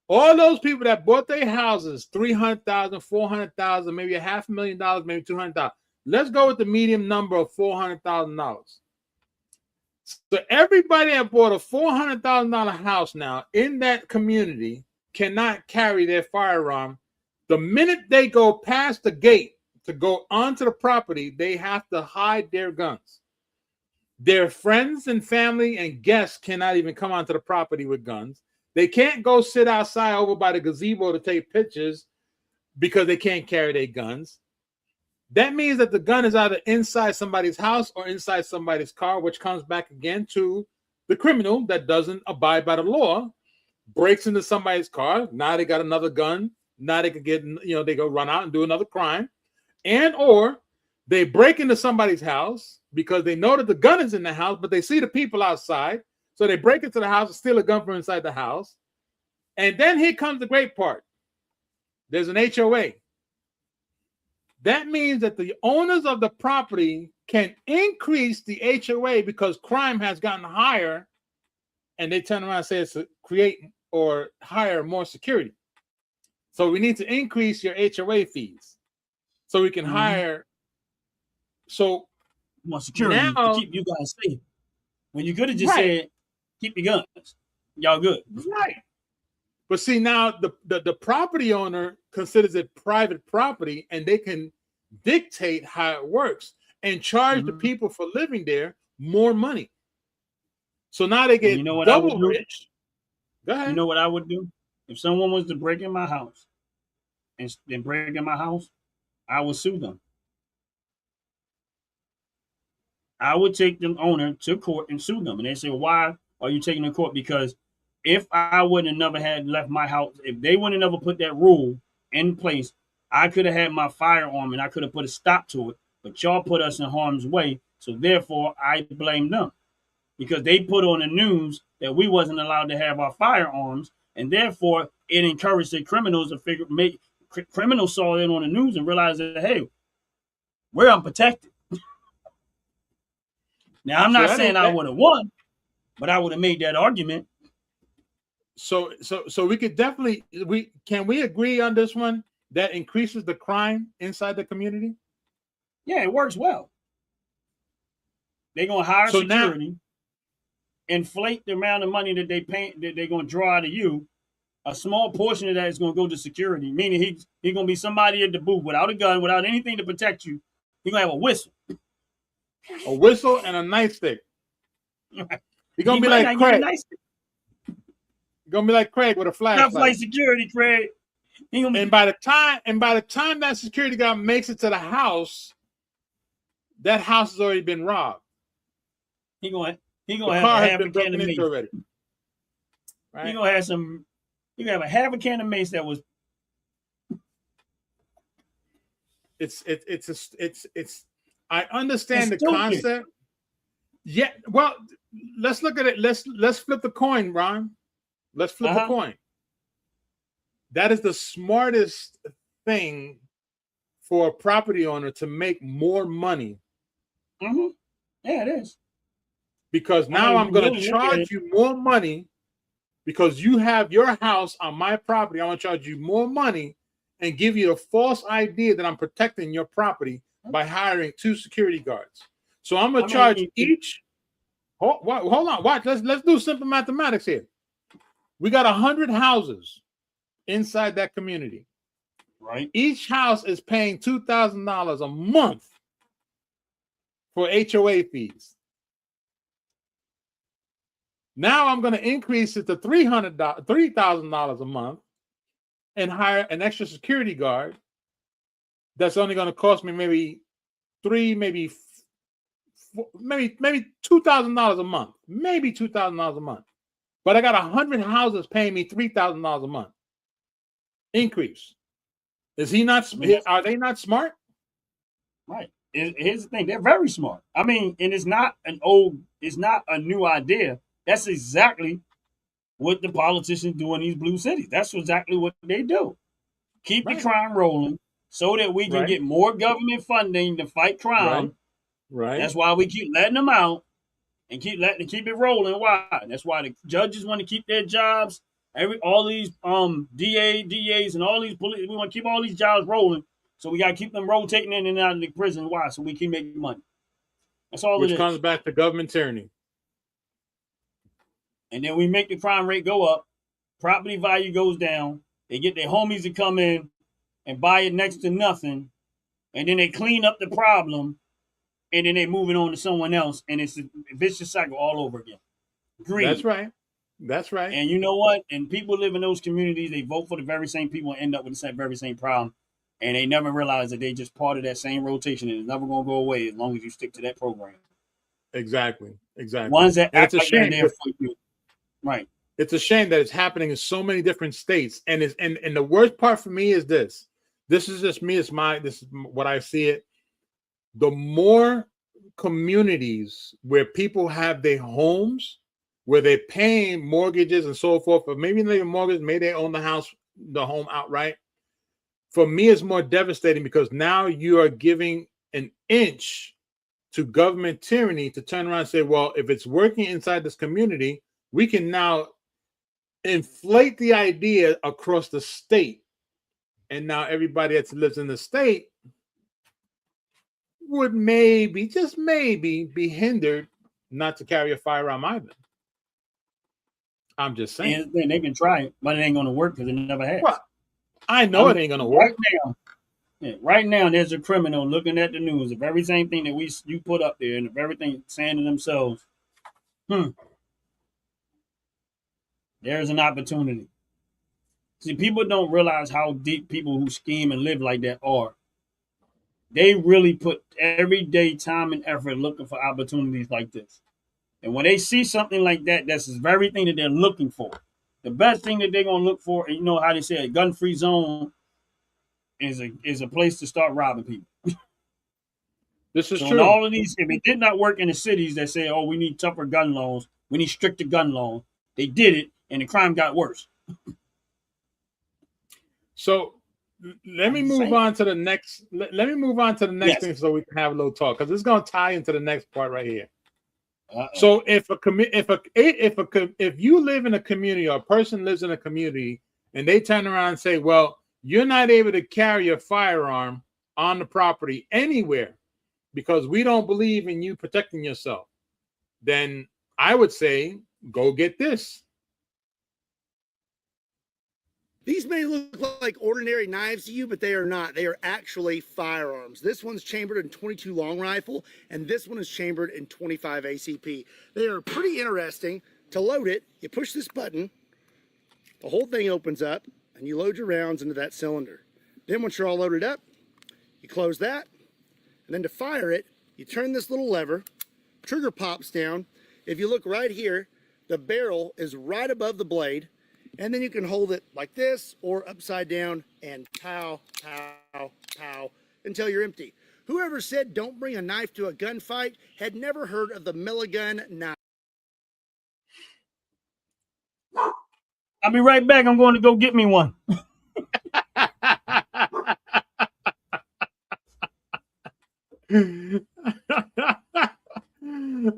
All those people that bought their houses, $300,000, $400,000, maybe $500,000, maybe $200,000. Let's go with the medium number of $400,000. So everybody that bought a $400,000 house now in that community cannot carry their firearm. The minute they go past the gate to go onto the property, they have to hide their guns. Their friends and family and guests cannot even come onto the property with guns. They can't go sit outside over by the gazebo to take pictures because they can't carry their guns. That means that the gun is either inside somebody's house or inside somebody's car, which comes back again to the criminal that doesn't abide by the law, breaks into somebody's car. Now they got another gun. Now they could get, they go run out and do another crime. And or they break into somebody's house because they know that the gun is in the house, but they see the people outside. So they break into the house and steal a gun from inside the house. And then here comes the great part. There's an HOA. That means that the owners of the property can increase the HOA because crime has gotten higher, and they turn around and say it's to create or hire more security. So we need to increase your HOA fees so we can hire. So more security to keep you guys safe. When you could have just said, keep your guns. Y'all good. Right. But see, now the property owner considers it private property, and they can dictate how it works and charge the people for living there more money. So now they get double rich. Go ahead. You know what I would do? If someone was to break in my house and break in my house, I would sue them. I would take the owner to court and sue them. And they say, why are you taking them to court? Because if I wouldn't have never had left my house, if they wouldn't have never put that rule in place, I could have had my firearm and I could have put a stop to it. But y'all put us in harm's way. So therefore, I blame them. Because they put on the news that we wasn't allowed to have our firearms. And therefore, it encouraged the criminals to criminals saw it on the news and realized that, hey, we're unprotected. Now, I'm not saying I would have won, but I would have made that argument. So we could definitely can we agree on this one that increases the crime inside the community? Yeah, it works well. They're gonna hire security, inflate the amount of money that they pay, that they're gonna draw out of you. A small portion of that is gonna go to security, meaning he's gonna be somebody at the booth without a gun, without anything to protect you. He's gonna have a whistle. A whistle and a nightstick. You're gonna be like Craig. You're gonna be like Craig with a flashlight. Not like security, Craig. And by the time that security guard makes it to the house, that house has already been robbed. He gonna have a can of mace already. Right? He gonna have a half a can of mace that was. It's. I understand the concept. Yeah, well, let's look at it. Let's flip the coin, Ron. Let's flip the coin. That is the smartest thing for a property owner to make more money. Yeah, it is. Because now I'm going to charge you more money because you have your house on my property. I want to charge you more money and give you the false idea that I'm protecting your property by hiring 2 security guards. So I'm gonna charge each. Hold on, watch. Let's do simple mathematics here. We got 100 houses inside that community. Right. Each house is paying $2,000 a month for HOA fees. Now I'm going to increase it to $3,000 a month and hire an extra security guard. That's only going to cost me maybe $2,000 a month, maybe $2,000 a month. But I got 100 houses paying me $3,000 a month. Increase. Is he not? Are they not smart? Right. Here's the thing: they're very smart. I mean, and it's not a new idea. That's exactly what the politicians do in these blue cities. That's exactly what they do. Keep the crime rolling so that we can get more government funding to fight crime. Right. That's why we keep letting them out and keep it rolling. Why? That's why the judges want to keep their jobs. All these DAs and all these police, we want to keep all these jobs rolling. So we got to keep them rotating in and out of the prison. Why? So we keep making money. That's all. Which comes back to government tyranny. And then we make the crime rate go up. Property value goes down. They get their homies to come in and buy it next to nothing. And then they clean up the problem. And then they move it on to someone else. And it's a vicious cycle all over again. Greed. That's right. That's right. And you know what? And people live in those communities. They vote for the very same people and end up with the very same problem. And they never realize that they just part of that same rotation and it's never going to go away as long as you stick to that program. Exactly. Ones that act like they're there for you. Right. It's a shame that it's happening in so many different states. And the worst part for me is this. This is just me. This is what I see it. The more communities where people have their homes, where they're paying mortgages and so forth, or maybe they mortgage, maybe they own the home outright. For me, it's more devastating because now you are giving an inch to government tyranny to turn around and say, well, if it's working inside this community, we can now inflate the idea across the state. And now everybody that lives in the state would maybe, just maybe, be hindered not to carry a firearm either. I'm just saying. And they can try it, but it ain't going to work because it never has. Well, I know it ain't going to work. Right now, there's a criminal looking at the news of every same thing that you put up there and of everything saying to themselves, there's an opportunity. See, people don't realize how deep people who scheme and live like that are. They really put everyday time and effort looking for opportunities like this. And when they see something like that, that's the very thing that they're looking for. The best thing that they're going to look for, and you know how they say a gun-free zone is a place to start robbing people. This is so true. In all of these, if it did not work in the cities that say, oh, we need tougher gun laws, we need stricter gun laws, they did it, and the crime got worse. So let me move on to the next. Let me move on to the next thing so we can have a little talk because it's going to tie into the next part right here. So if you live in a community or a person lives in a community and they turn around and say, well, you're not able to carry a firearm on the property anywhere because we don't believe in you protecting yourself, then I would say, go get this. These may look like ordinary knives to you, but they are not. They are actually firearms. This one's chambered in 22 long rifle, and this one is chambered in 25 ACP. They are pretty interesting. To load it, you push this button, the whole thing opens up, and you load your rounds into that cylinder. Then once you're all loaded up, you close that, and then to fire it, you turn this little lever, trigger pops down. If you look right here, the barrel is right above the blade, and then you can hold it like this or upside down and pow, pow, pow until you're empty. Whoever said don't bring a knife to a gunfight had never heard of the Milligun knife. I'll be right back. I'm going to go get me one.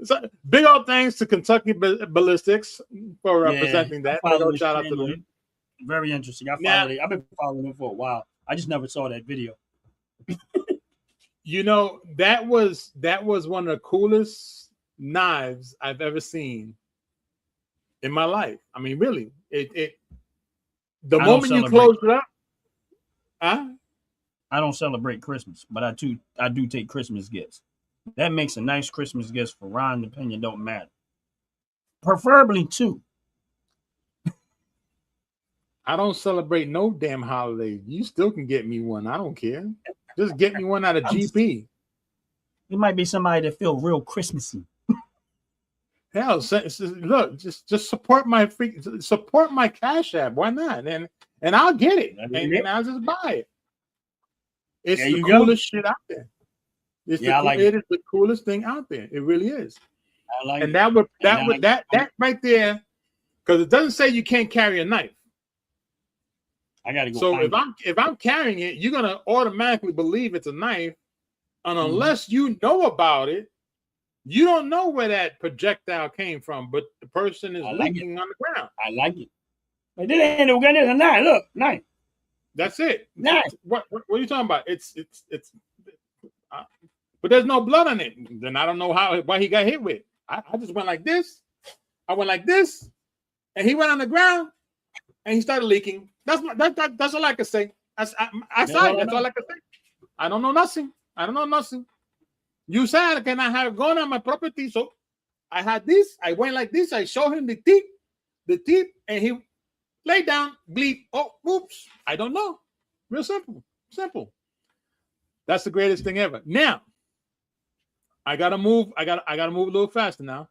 So, big old thanks to Kentucky Ballistics for presenting that. Big old shout out to them. Very interesting. I've been following them for a while. I just never saw that video. You know, that was one of the coolest knives I've ever seen in my life. I mean, really, the moment you close it up, huh? I don't celebrate Christmas, but I do take Christmas gifts. That makes a nice Christmas gift for Ron. The opinion don't matter. Preferably 2. I don't celebrate no damn holiday. You still can get me one. I don't care. Just get me one out of GP. It might be somebody that feel real Christmassy. Hell, look, just support my Cash App. Why not? And I'll get it, and I'll just buy it. It's the coolest shit out there. It is the coolest thing out there. It really is. I like and that right there, because it doesn't say you can't carry a knife. I gotta go. So if I'm carrying it, you're gonna automatically believe it's a knife, and unless you know about it, you don't know where that projectile came from. But the person is leaking on the ground. I like it. But this ain't no gun. It's a knife. Look, knife. That's it. Knife. What are you talking about? It's. But there's no blood on it. Then I don't know why he got hit with. I just went like this. I went like this, and he went on the ground, and he started leaking. That's all I can say. I saw it. That's all I can say. I don't know nothing. You said, can I have gone on my property? So I had this. I went like this. I showed him the tip, and he laid down, bleed. Oh, oops. I don't know. Real simple. That's the greatest thing ever. Now, I gotta move. I gotta move a little faster now.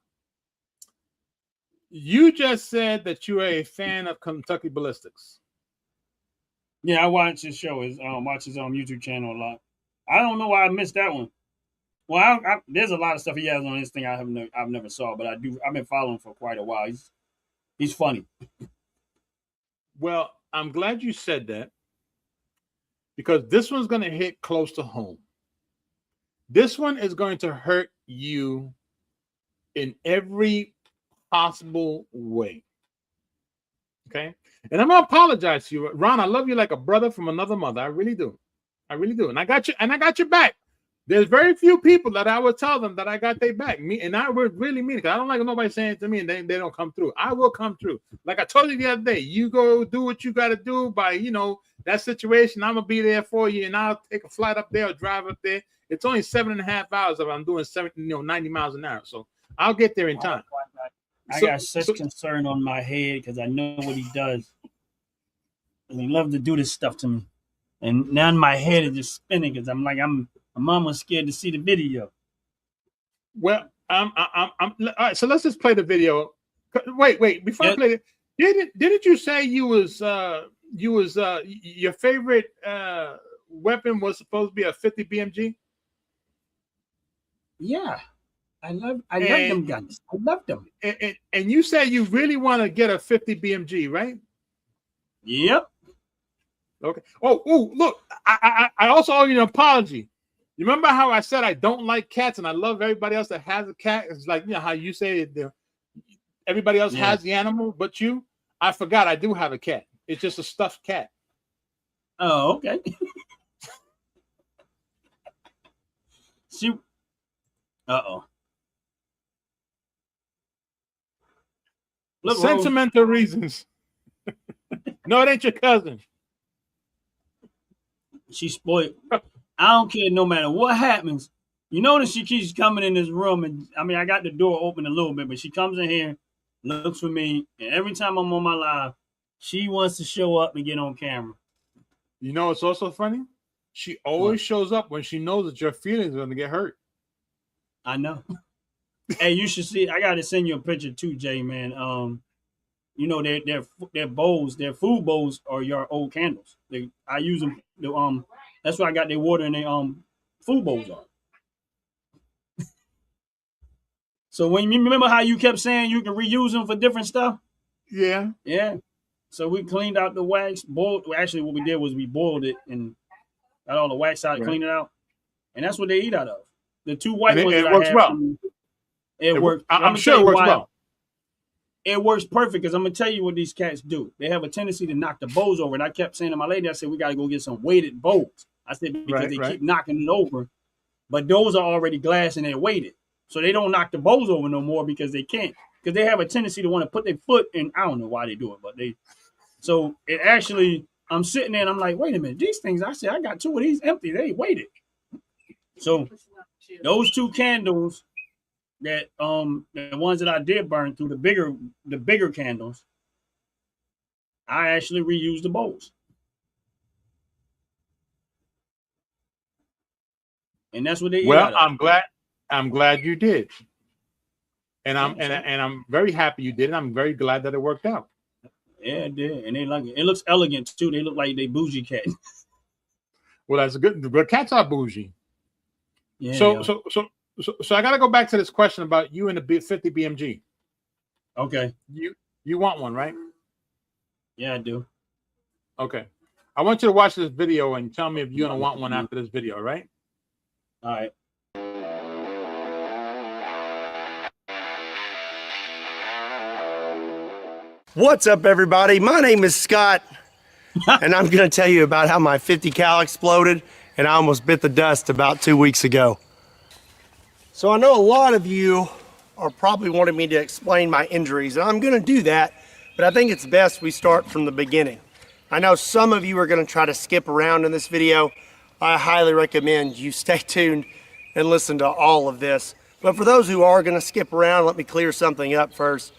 You just said that you are a fan of Kentucky Ballistics. Yeah, I watch his show. Watch his YouTube channel a lot. I don't know why I missed that one. Well, there's a lot of stuff he has on his thing I've never saw, but I've been following for quite a while. He's funny. Well, I'm glad you said that, because this one's going to hit close to home. This one is going to hurt you in every possible way. Okay? And I'm going to apologize to you. Ron, I love you like a brother from another mother. I really do. And I got your back. There's very few people that I would tell them that I got their back. And I would really mean it, because I don't like nobody saying it to me and they don't come through. I will come through. Like I told you the other day, you go do what you got to do by, that situation. I'm going to be there for you, and I'll take a flight up there or drive up there. It's only 7.5 hours if I'm doing 90 miles an hour. So I'll get there in time. I got such concern on my head because I know what he does. And he loves to do this stuff to me. And now my head is just spinning because I'm almost scared to see the video. Well, I'm all right, so let's just play the video. Wait, before I play it, didn't you say your favorite weapon was supposed to be a 50 BMG? Yeah. I love them guns. I love them. And you say you really want to get a 50 BMG, right? Yep. Okay. Oh, look, I also owe you an apology. You remember how I said I don't like cats and I love everybody else that has a cat? It's like, how you say everybody else has the animal, but you? I forgot I do have a cat. It's just a stuffed cat. Oh, okay. Uh-oh. Look, sentimental reasons. No, it ain't your cousin. She's spoiled. I don't care no matter what happens. You notice she keeps coming in this room, and I got the door open a little bit, but she comes in here, looks for me, and every time I'm on my live, she wants to show up and get on camera. You know what's also funny? She always shows up when she knows that your feelings are going to get hurt. I know. Hey, you should see. I got to send you a picture too, Jay, man. Their bowls, their food bowls are your old candles. I use them. That's why I got their water and their food bowls on. So when you remember how you kept saying you can reuse them for different stuff? Yeah. Yeah. So we cleaned out the wax. Actually, what we did was we boiled it and got all the wax out, cleaned it out, and that's what they eat out of. The two white ones. It works well. It works. I'm sure it works well. it works perfect because I'm gonna tell you what these cats do. They have a tendency to knock the bows over. And I kept saying to my lady, I said, we gotta go get some weighted bows. I said, because they keep knocking it over, but those are already glass and they're weighted. So they don't knock the bows over no more because they can't. Because they have a tendency to want to put their foot in. I don't know why they do it, but they. So it actually, I'm sitting there and I'm like, wait a minute, these things. I said, I got 2 of these empty. They weighted. So those 2 candles that the ones that I did burn through the bigger candles, I actually reused the bowls. And that's what they. Well, I'm glad you did. And I'm very happy you did, and I'm very glad that it worked out. Yeah, it did, and they like it. It looks elegant too. They look like they bougie cat. Well, that's good. But cats are bougie. Yeah. So I got to go back to this question about you and the 50 BMG. Okay. You want one, right? Yeah, I do. Okay. I want you to watch this video and tell me if you're gonna want one after this video, right? All right. What's up, everybody? My name is Scott, and I'm going to tell you about how my 50 cal exploded, and I almost bit the dust about 2 weeks ago. So I know a lot of you are probably wanting me to explain my injuries, and I'm going to do that, but I think it's best we start from the beginning. I know some of you are going to try to skip around in this video. I highly recommend you stay tuned and listen to all of this. But for those who are going to skip around, let me clear something up first.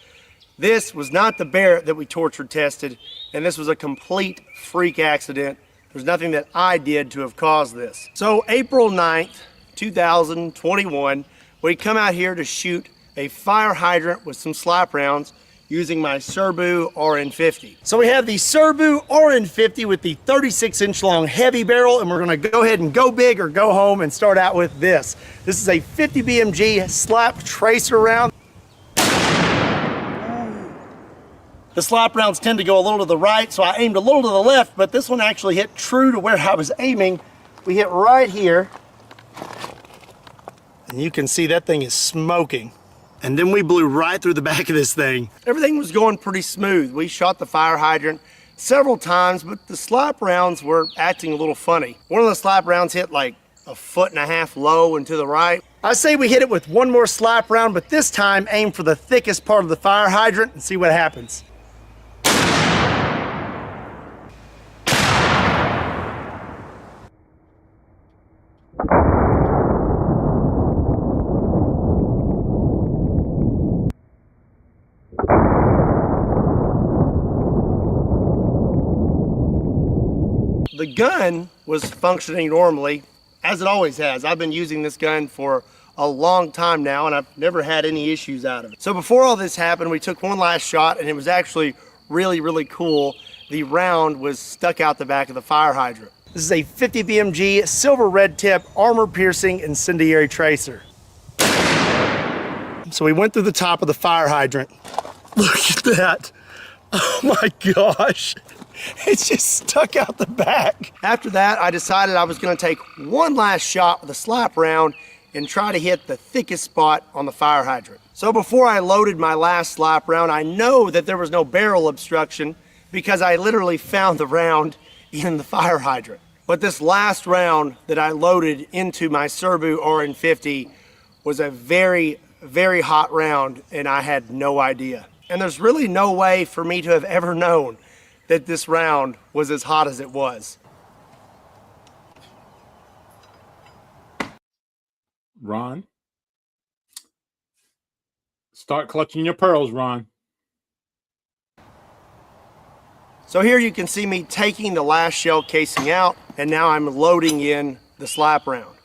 This was not the Barrett that we tortured tested, and this was a complete freak accident. There's nothing that I did to have caused this. So April 9th, 2021, we come out here to shoot a fire hydrant with some slap rounds using my Serbu RN50. So we have the Serbu RN50 with the 36-inch long heavy barrel, and we're gonna go ahead and go big or go home and start out with this. This is a 50 BMG slap tracer round. The slap rounds tend to go a little to the right, so I aimed a little to the left, but this one actually hit true to where I was aiming. We hit right here, and you can see that thing is smoking. And then we blew right through the back of this thing. Everything was going pretty smooth. We shot the fire hydrant several times, but the slap rounds were acting a little funny. One of the slap rounds hit like 1.5 feet low and to the right. I say we hit it with one more slap round, but this time aim for the thickest part of the fire hydrant and see what happens. The gun was functioning normally, as it always has. I've been using this gun for a long time now, and I've never had any issues out of it. So before all this happened, we took one last shot, and it was actually really, really cool. The round was stuck out the back of the fire hydrant. This is a 50 BMG silver red tip armor piercing incendiary tracer. So we went through the top of the fire hydrant. Look at that. Oh my gosh. It's just stuck out the back. After that, I decided I was gonna take one last shot with a slap round and try to hit the thickest spot on the fire hydrant. So before I loaded my last slap round, I know that there was no barrel obstruction because I literally found the round in the fire hydrant. But this last round that I loaded into my Serbu RN50 was a very, very hot round, and I had no idea. And there's really no way for me to have ever known that this round was as hot as it was. Ron, start clutching your pearls, Ron. So here you can see me taking the last shell casing out, and now I'm loading in the slap round.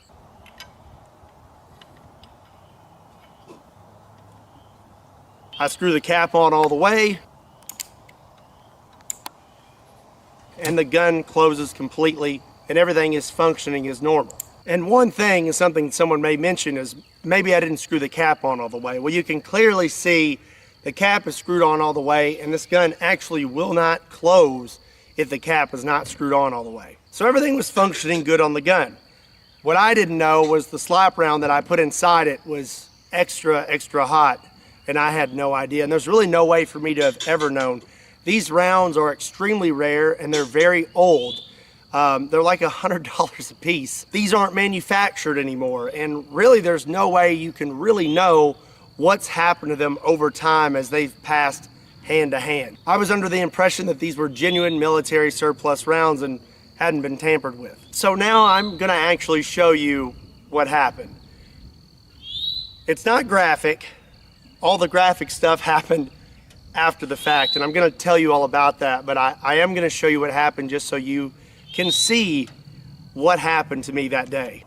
I screw the cap on all the way, and the gun closes completely, and everything is functioning as normal. And one thing is something someone may mention is maybe I didn't screw the cap on all the way. Well, you can clearly see the cap is screwed on all the way, and this gun actually will not close if the cap is not screwed on all the way. So everything was functioning good on the gun. What I didn't know was the slap round that I put inside it was extra, extra hot. and I had no idea. And there's really no way for me to have ever known. These rounds are extremely rare and they're very old. They're like $100 a piece. These aren't manufactured anymore. And really there's no way you can really know what's happened to them over time as they've passed hand to hand. I was under the impression that these were genuine military surplus rounds and hadn't been tampered with. So now I'm gonna actually show you what happened. It's not graphic. All the graphic stuff happened after the fact, and I'm gonna tell you all about that, but I am gonna show you what happened just so you can see what happened to me that day.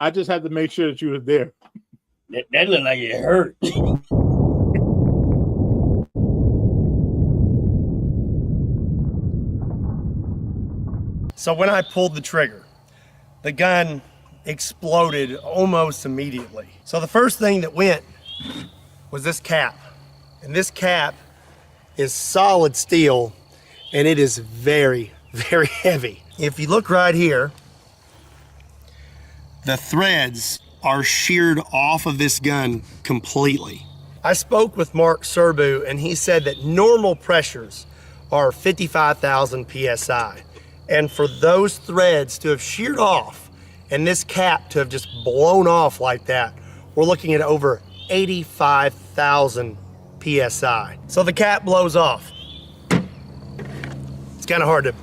I just had to make sure that you were there. That looked like it hurt. So when I pulled the trigger, the gun exploded almost immediately. So the first thing that went was this cap. And this cap is solid steel and it is very, very heavy. If you look right here, the threads are sheared off of this gun completely. I spoke with Mark Serbu and he said that normal pressures are 55,000 PSI. And for those threads to have sheared off and this cap to have just blown off like that, we're looking at over 85,000 PSI. So the cap blows off. It's kind of hard to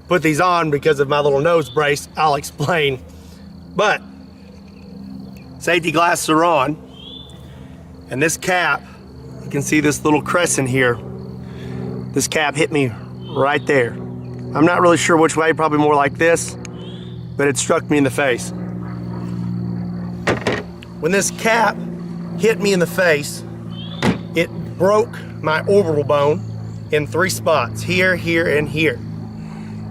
put these on because of my little nose brace. I'll explain. But safety glasses are on. And this cap, you can see this little crescent here. This cap hit me right there. I'm not really sure which way, probably more like this, but it struck me in the face. When this cap hit me in the face, it broke my orbital bone in 3 spots, here, here, and here.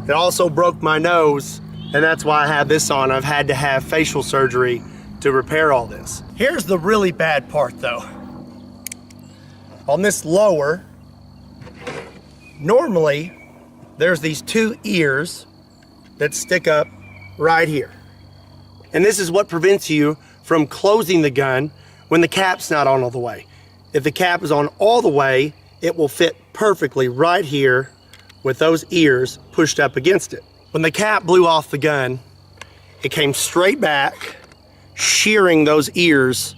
It also broke my nose, and that's why I have this on. I've had to have facial surgery to repair all this. Here's the really bad part though. On this lower, normally, there's these 2 ears that stick up right here. And this is what prevents you from closing the gun when the cap's not on all the way. If the cap is on all the way, it will fit perfectly right here with those ears pushed up against it. When the cap blew off the gun, it came straight back, shearing those ears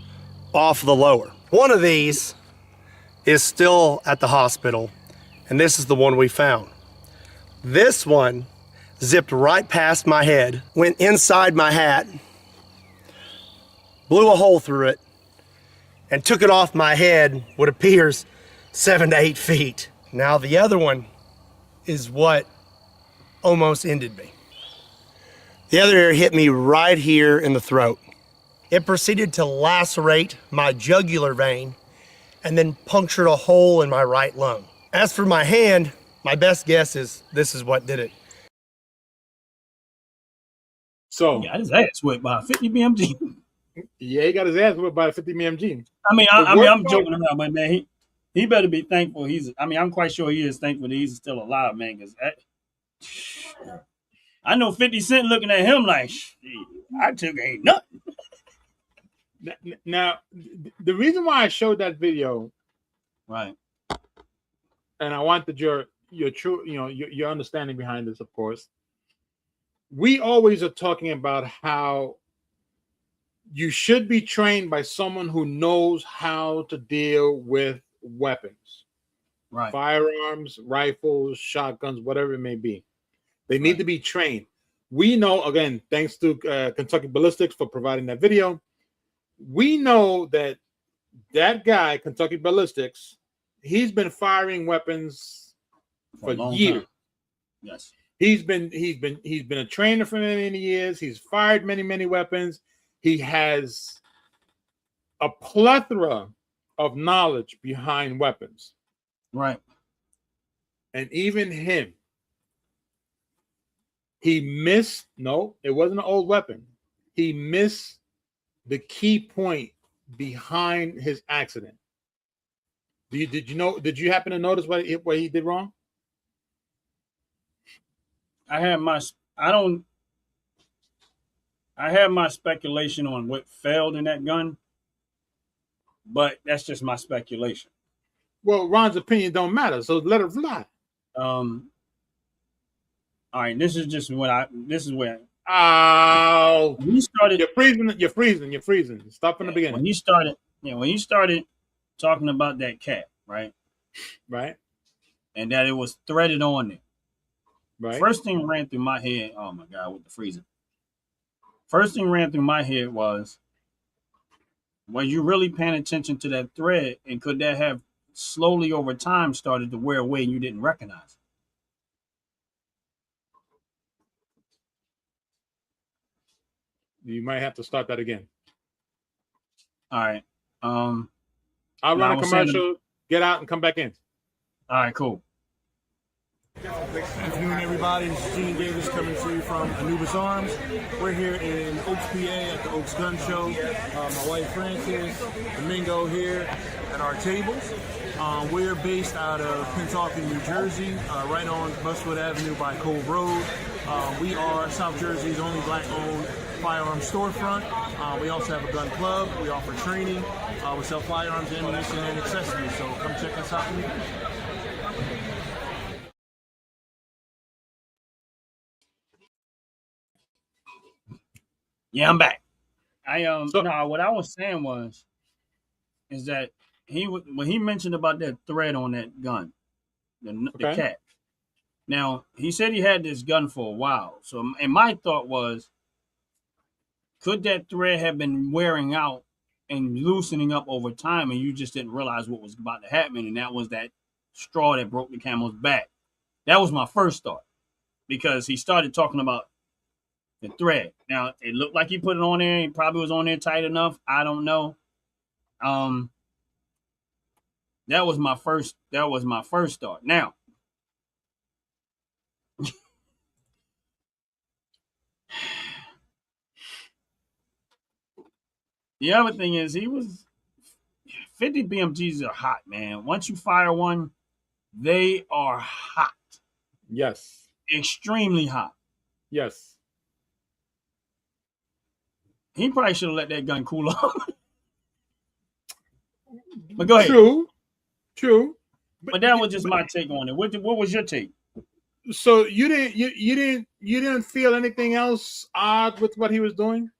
off the lower. One of these is still at the hospital, and this is the one we found. This one zipped right past my head, went inside my hat, blew a hole through it, and took it off my head what appears 7 to 8 feet. Now the other one is what almost ended me. The other ear hit me right here in the throat. It proceeded to lacerate my jugular vein and then punctured a hole in my right lung. As for my hand, my best guess is this is what did it. So he got his ass whipped by a 50 BMG. Yeah, he got his ass whipped by a 50 BMG. I'm joking around, but man, he better be thankful. I'm quite sure he is thankful that he's still alive, man. Because I know 50 Cent looking at him like, I took ain't nothing. Now, the reason why I showed that video, right, and I wanted your true, your understanding behind this, of course. We always are talking about how you should be trained by someone who knows how to deal with weapons, right? Firearms, rifles, shotguns, whatever it may be. They need to be trained. We know, again, thanks to Kentucky Ballistics for providing that video. We know that guy, Kentucky Ballistics, he's been firing weapons for years. Time. Yes. He's been a trainer for many years. He's fired many weapons. He has a plethora of knowledge behind weapons. Right. And even him, he missed. No, it wasn't an old weapon. He missed the key point behind his accident. Did you happen to notice what he did wrong? I had my speculation on what failed in that gun, but that's just my speculation. Well, Ron's opinion don't matter, so let it fly. All right, this is where he started. You're freezing. Stop from the beginning. When he started talking about that cat, right, and that it was threaded on there. Right. First thing ran through my head. Oh my God, with the freezing. First thing ran through my head was you really paying attention to that thread, and could that have slowly over time started to wear away and you didn't recognize it? You might have to start that again. All right. I'll run a commercial, get out, and come back in. All right, cool. Good afternoon, everybody. This is Gene Davis coming to you from Anubis Arms. We're here in Oaks, PA at the Oaks Gun Show. My wife Frances, Domingo here at our tables. We're based out of Pennsauken, New Jersey, right on Westwood Avenue by Cove Road. We are South Jersey's only black-owned firearm storefront. We also have a gun club. We offer training. We sell firearms, ammunition, and accessories. So come check us out. Yeah, I'm back. What I was saying is that when he mentioned about that thread on that gun, the cat. Now he said he had this gun for a while. So, and my thought was, could that thread have been wearing out and loosening up over time, and you just didn't realize what was about to happen, and that was that straw that broke the camel's back? That was my first thought, because he started talking about the thread. Now it looked like he put it on there. He probably was on there tight enough. I don't know. That was my first thought. Now, the other thing is 50 BMGs are hot, man. Once you fire one, they are hot. Yes. Extremely hot. Yes. He probably should have let that gun cool off. But go ahead. True. But that was just my take on it. What was your take? So you didn't feel anything else odd with what he was doing?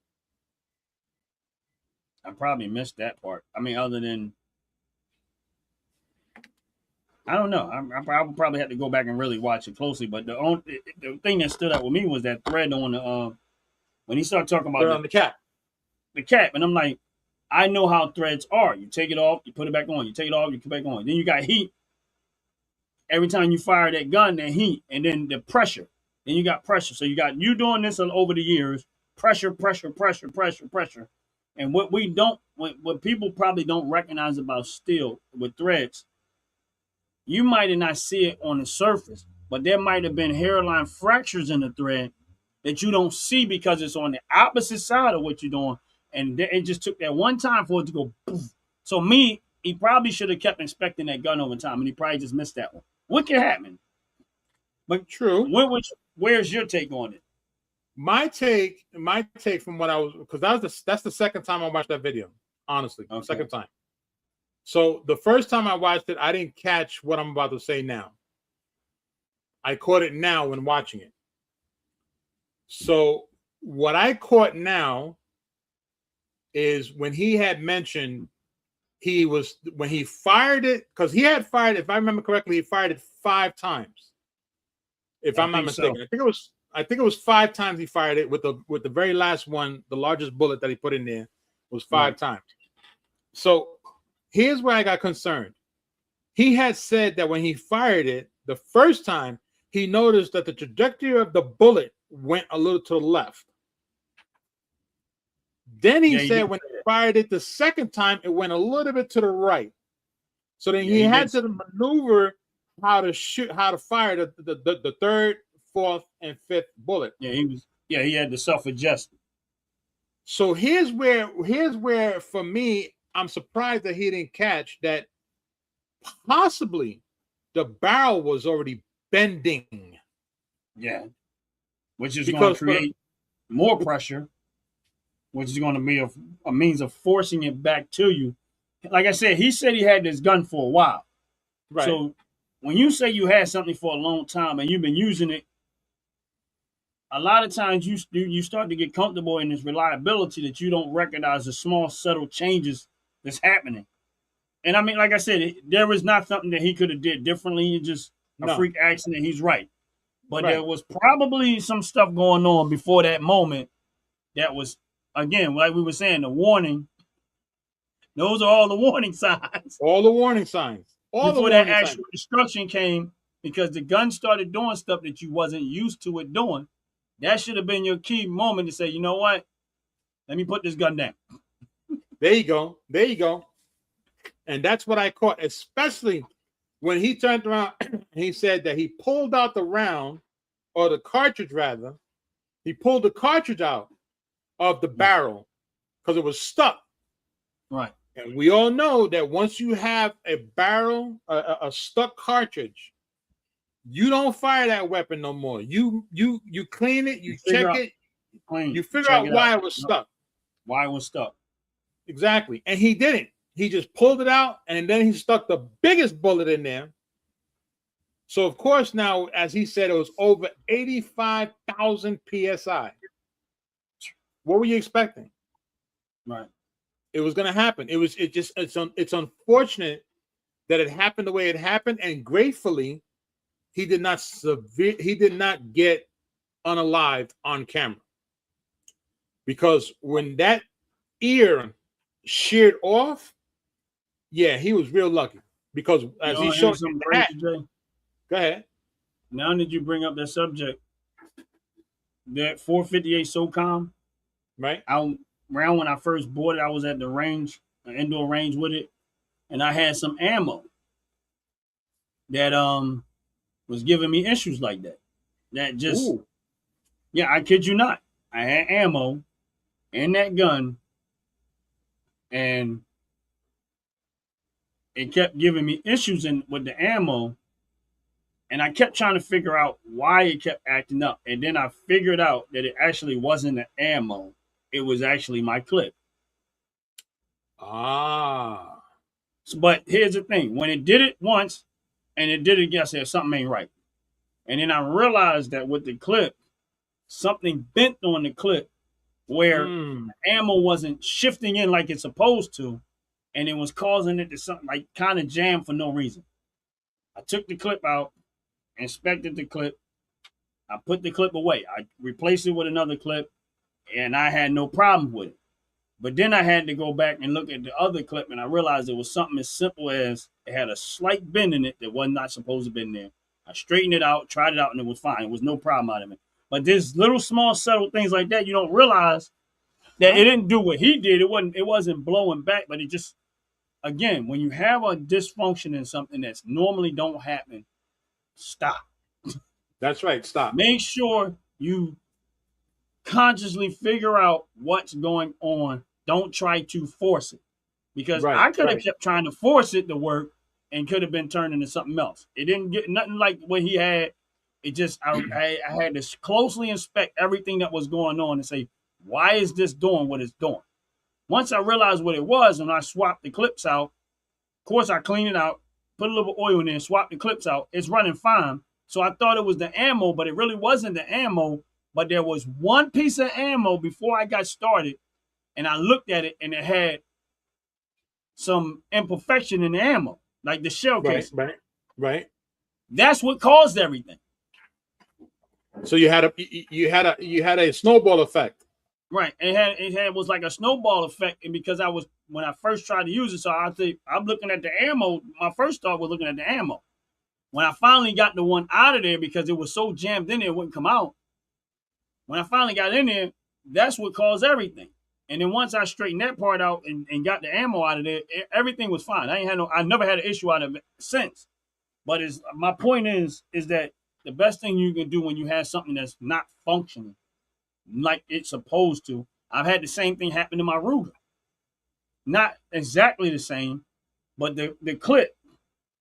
I probably missed that part. I mean, other than, I don't know. I probably have to go back and really watch it closely. But the thing that stood out with me was that thread on the when he started talking about the cat. The cat, and I'm like, I know how threads are. You take it off, you put it back on. You take it off, you put it back on. Then you got heat. Every time you fire that gun, that heat, and then the pressure. Then you got pressure. So you doing this over the years. Pressure. And what people probably don't recognize about steel with threads, you might not see it on the surface, but there might have been hairline fractures in the thread that you don't see because it's on the opposite side of what you're doing. And it just took that one time for it to go poof. So he probably should have kept inspecting that gun over time, and he probably just missed that one. What could happen? But true. Where's your take on it? My take from what I was, because that's the second time I watched that video. Honestly, second time. So the first time I watched it, I didn't catch what I'm about to say now. I caught it now when watching it. So what I caught now is when he had mentioned when he fired it, because he had fired, if I remember correctly, he fired it 5 times. If I'm not mistaken. So. I think it was 5 times he fired it with the very last one, the largest bullet that he put in there was 5 times. So here's where I got concerned. He had said that when he fired it the first time, he noticed that the trajectory of the bullet went a little to the left. Then he said when he fired it the second time, it went a little bit to the right. So then he had to maneuver how to fire the third, fourth, and fifth bullet. Yeah, he had to self-adjust. So here's where for me, I'm surprised that he didn't catch that possibly the barrel was already bending. Yeah. Which is going to create more pressure, which is going to be a means of forcing it back to you. Like I said, he said he had this gun for a while. Right. So when you say you had something for a long time and you've been using it, a lot of times you start to get comfortable in this reliability that you don't recognize the small, subtle changes that's happening. And I mean, like I said, there was not something that he could have did differently. It's just a freak accident. He's right. But there was probably some stuff going on before that moment that was, again, like we were saying, the warning. Those are all the warning signs. All the warning signs. Before that actual destruction came, because the gun started doing stuff that you wasn't used to it doing. That should have been your key moment to say, you know what? Let me put this gun down. There you go. There you go. And that's what I caught, especially when he turned around and he said that he pulled out the round, or the cartridge rather. He pulled the cartridge out of the barrel because it was stuck. Right. And we all know that once you have a barrel, a stuck cartridge, you don't fire that weapon no more. You clean it, you check it, you figure out why it was stuck. Why it was stuck. Exactly. And he didn't. He just pulled it out, and then he stuck the biggest bullet in there. So, of course, now, as he said, it was over 85,000 PSI. What were you expecting? Right. It was going to happen. It's unfortunate that it happened the way it happened, and gratefully, he did not get unalived on camera. Because when that ear sheared off, yeah, he was real lucky. Because as he showed him that, go ahead. Now that you bring up that subject, that 458 SOCOM, right? Around when I first bought it, I was at the range, an indoor range with it, and I had some ammo that was giving me issues like that. That just, yeah, I kid you not. I had ammo in that gun, and it kept giving me issues with the ammo. And I kept trying to figure out why it kept acting up. And then I figured out that it actually wasn't the ammo. It was actually my clip. Ah. But here's the thing. When it did it once and it did it again, I said, something ain't right. And then I realized that with the clip, something bent on the clip where the ammo wasn't shifting in like it's supposed to. And it was causing it to something like kind of jam for no reason. I took the clip out, inspected the clip. I put the clip away. I replaced it with another clip, and I had no problem with it. But then I had to go back and look at the other clip, and I realized it was something as simple as it had a slight bend in it that was not supposed to be in there. I straightened it out, tried it out, and it was fine. It was no problem out of it. But there's little small subtle things like that you don't realize that it didn't do what he did. It wasn't blowing back, but it just, again, when you have a dysfunction in something that's normally don't happen, stop. That's right. Stop. Make sure you consciously figure out what's going on. Don't try to force it, because I could have kept trying to force it to work and could have been turned into something else. It didn't get nothing like what he had. It just, I had to closely inspect everything that was going on and say, why is this doing what it's doing? Once I realized what it was and I swapped the clips out, of course I cleaned it out, put a little oil in there, swapped the clips out. It's running fine. So I thought it was the ammo, but it really wasn't the ammo. But there was one piece of ammo before I got started, and I looked at it, and it had some imperfection in the ammo, like the shell case. Right. That's what caused everything. So you had a snowball effect. Right. It was like a snowball effect, and because when I first tried to use it, so I'm looking at the ammo. My first thought was looking at the ammo. When I finally got the one out of there, because it was so jammed in there, it wouldn't come out. When I finally got in there, that's what caused everything. And then once I straightened that part out and got the ammo out of there, everything was fine. I never had an issue out of it since. But my point is that the best thing you can do when you have something that's not functioning like it's supposed to. I've had the same thing happen to my Ruger. Not exactly the same, but the clip,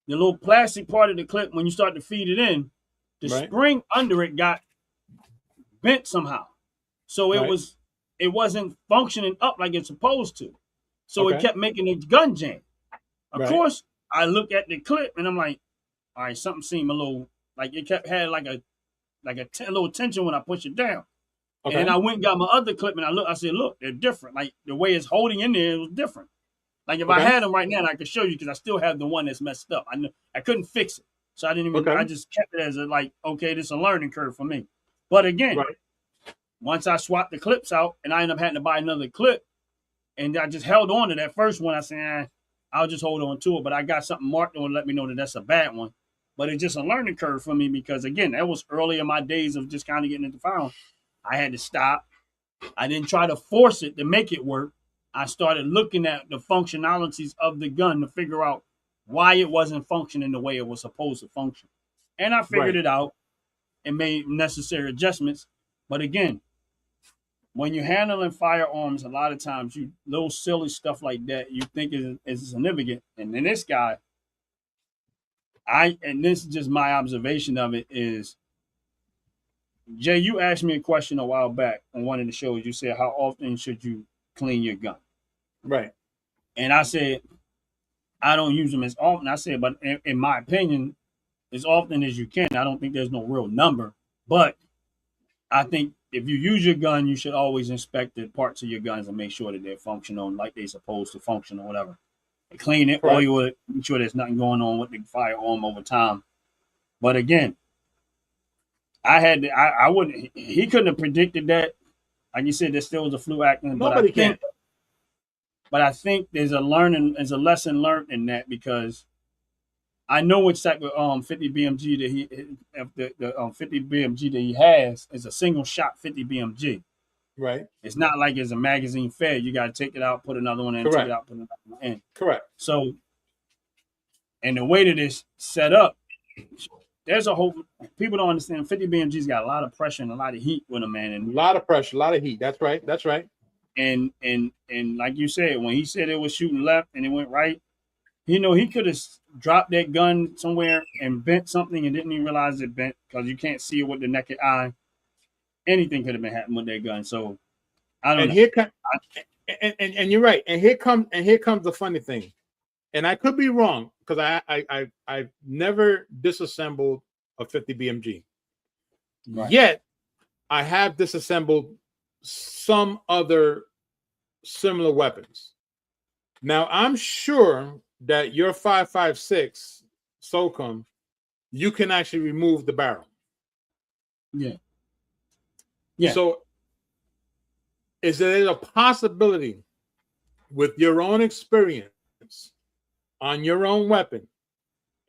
the little plastic part of the clip, when you start to feed it in, the spring under it got bent somehow. So it wasn't functioning up like it's supposed to. So it kept making the gun jam. Of course, I look at the clip and I'm like, all right, something seemed a little like it had like a little tension when I push it down. Okay. And I went and got my other clip and I said, look, they're different. Like the way it's holding in there, it was different. Like if I had them right now, I could show you because I still have the one that's messed up. I couldn't fix it. So I didn't even, I just kept it as okay, this is a learning curve for me. But again, once I swapped the clips out and I ended up having to buy another clip and I just held on to that first one, I said, I'll just hold on to it. But I got something marked on to let me know that that's a bad one. But it's just a learning curve for me because, again, that was early in my days of just kind of getting into firearms. I had to stop. I didn't try to force it to make it work. I started looking at the functionalities of the gun to figure out why it wasn't functioning the way it was supposed to function. And I figured it out and made necessary adjustments. But again, when you're handling firearms, a lot of times little silly stuff like that you think is significant. And then this guy, and this is just my observation of it is, Jay, you asked me a question a while back on one of the shows. You said, how often should you clean your gun? Right. And I said, I don't use them as often. I said, but in my opinion, as often as you can. I don't think there's no real number. But I think if you use your gun, you should always inspect the parts of your guns and make sure that they're functional like they're supposed to function or whatever. Clean it, oil it, make sure there's nothing going on with the firearm over time. But again, I wouldn't. He couldn't have predicted that. Like you said, there still was a flu accident. Nobody can. But I think there's a lesson learned in that because I know which type of 50 BMG that the 50 BMG that he has is a single shot 50 BMG. Right. It's not like it's a magazine fed. You got to take it out, put another one in, take it out, put another one in. Correct. So, and the way that it's set up, there's a whole, people don't understand 50 BMG's got a lot of pressure and a lot of heat with them, man. And a lot of pressure, a lot of heat. That's right. That's right. And like you said, when he said it was shooting left and it went right, he could have dropped that gun somewhere and bent something and didn't even realize it bent because you can't see it with the naked eye. Anything could have been happening with that gun. So I don't know. Here and you're right. And here comes the funny thing. And I could be wrong because I've never disassembled a 50 BMG. Right. Yet I have disassembled some other similar weapons. Now I'm sure that your 5.56 SOCOM, you can actually remove the barrel. Yeah. Yeah. So is there a possibility with your own experience on your own weapon?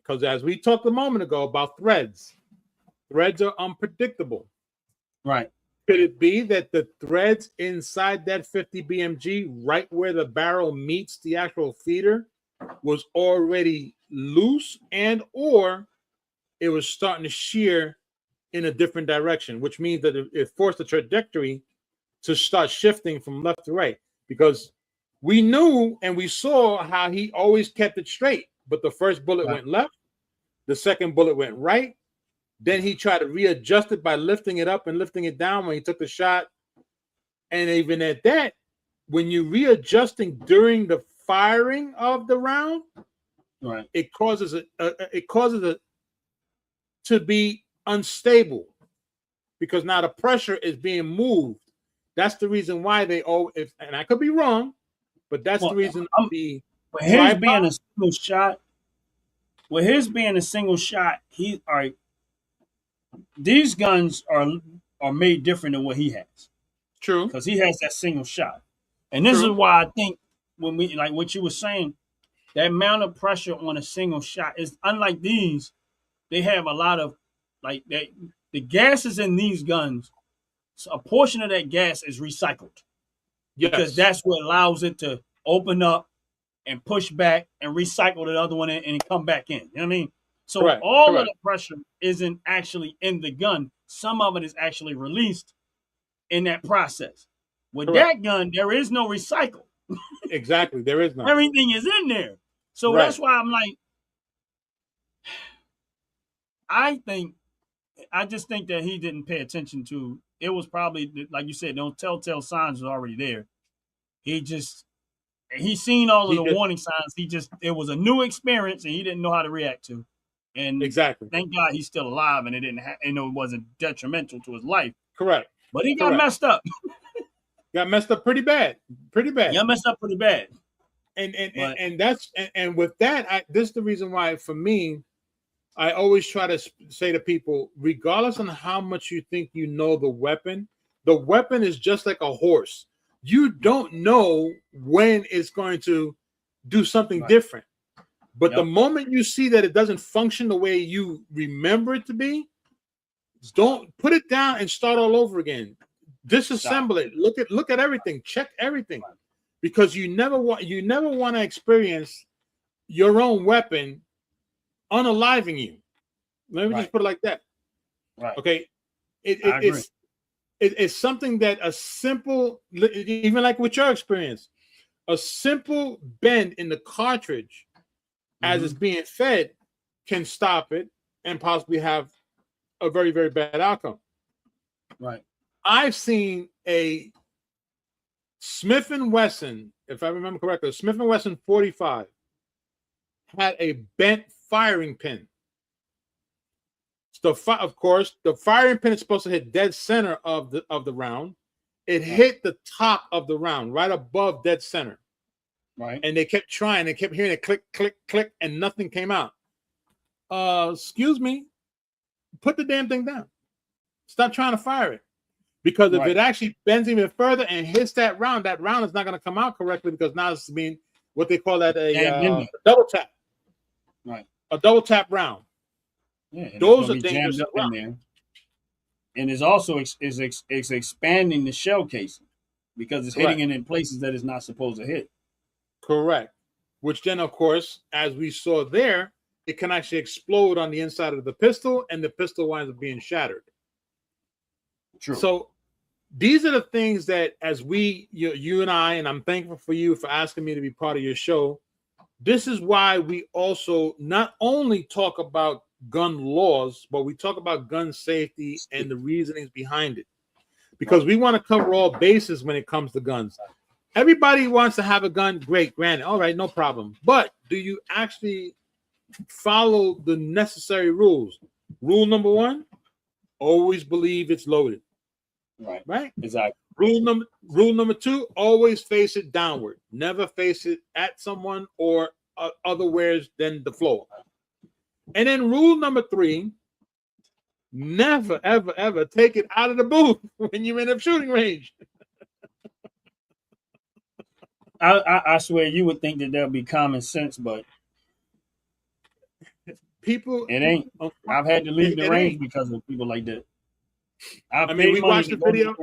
Because as we talked a moment ago about threads are unpredictable. Right. Could it be that the threads inside that 50 BMG, right where the barrel meets the actual feeder, was already loose and or it was starting to shear in a different direction, which means that it forced the trajectory to start shifting from left to right? Because we knew and we saw how he always kept it straight, but the first bullet went left, the second bullet went right. Then he tried to readjust it by lifting it up and lifting it down when he took the shot. And even at that, when you're readjusting during the firing of the round, right, it causes it to be unstable because now the pressure is being moved. That's the reason why they always, and I could be wrong, but that's the reason. With his being a single shot, these guns are made different than what he has. True. Because he has that single shot. And this is why I think when we, like what you were saying, that amount of pressure on a single shot is unlike these. They have a lot of, like, the gases in these guns, so a portion of that gas is recycled. Yes. Because that's what allows it to open up and push back and recycle the other one and come back in. You know what I mean? So Correct, all of correct. the pressure isn't actually in the gun. Some of it is actually released in that process. With Correct. that gun, there is no recycle. Exactly. There is none. Everything is in there. So Right. that's why I'm like, I just think that he didn't pay attention to, it was probably, like you said, those telltale signs was already there. He's seen all of the warning signs. It was a new experience and he didn't know how to react to. And Exactly. thank God he's still alive and it wasn't detrimental to his life. Correct. But he got Correct. messed up. Got messed up pretty bad. Pretty bad. He got messed up pretty bad. And that's with that, this is the reason why for me, I always try to say to people, regardless on how much you think you know the weapon is just like a horse. You don't know when it's going to do something different. But the moment you see that it doesn't function the way you remember it to be, don't put it down and start all over again. Disassemble it. Look at everything. Check everything. Because you never want to experience your own weapon unaliving you. Let me just put it like that. Right. Okay. It's something that a simple, even like with your experience, a simple bend in the cartridge as it's being fed can stop it and possibly have a very, very bad outcome. Right. I've seen a Smith & Wesson, if I remember correctly, a Smith & Wesson 45 had a bent firing pin. So, of course, the firing pin is supposed to hit dead center of the round. It hit the top of the round, right above dead center. Right. And they kept trying. They kept hearing it click, click, click, and nothing came out. Excuse me. Put the damn thing down. Stop trying to fire it. Because if it actually bends even further and hits that round is not going to come out correctly because now it's being what they call that a double tap. Right. A double tap round. Yeah, those are dangerous in there. And it's also it's expanding the shell casing because it's hitting it in places that it's not supposed to hit. Correct. Which then, of course, as we saw there, it can actually explode on the inside of the pistol, and the pistol winds up being shattered. True. So these are the things that, as you and I, and I'm thankful for you for asking me to be part of your show. This is why we also not only talk about gun laws, but we talk about gun safety and the reasonings behind it, because we want to cover all bases when it comes to guns. Everybody wants to have a gun. Great, granted. All right, no problem. But do you actually follow the necessary rules? Rule number 1, always believe it's loaded. Right. Exactly. Rule number 2, always face it downward. Never face it at someone or otherwheres than the floor. And then rule number 3, never, ever, ever take it out of the booth when you're in a shooting range. I swear you would think that there'll be common sense, but people, it ain't. I've had to leave the range because of people like that. We watched the video.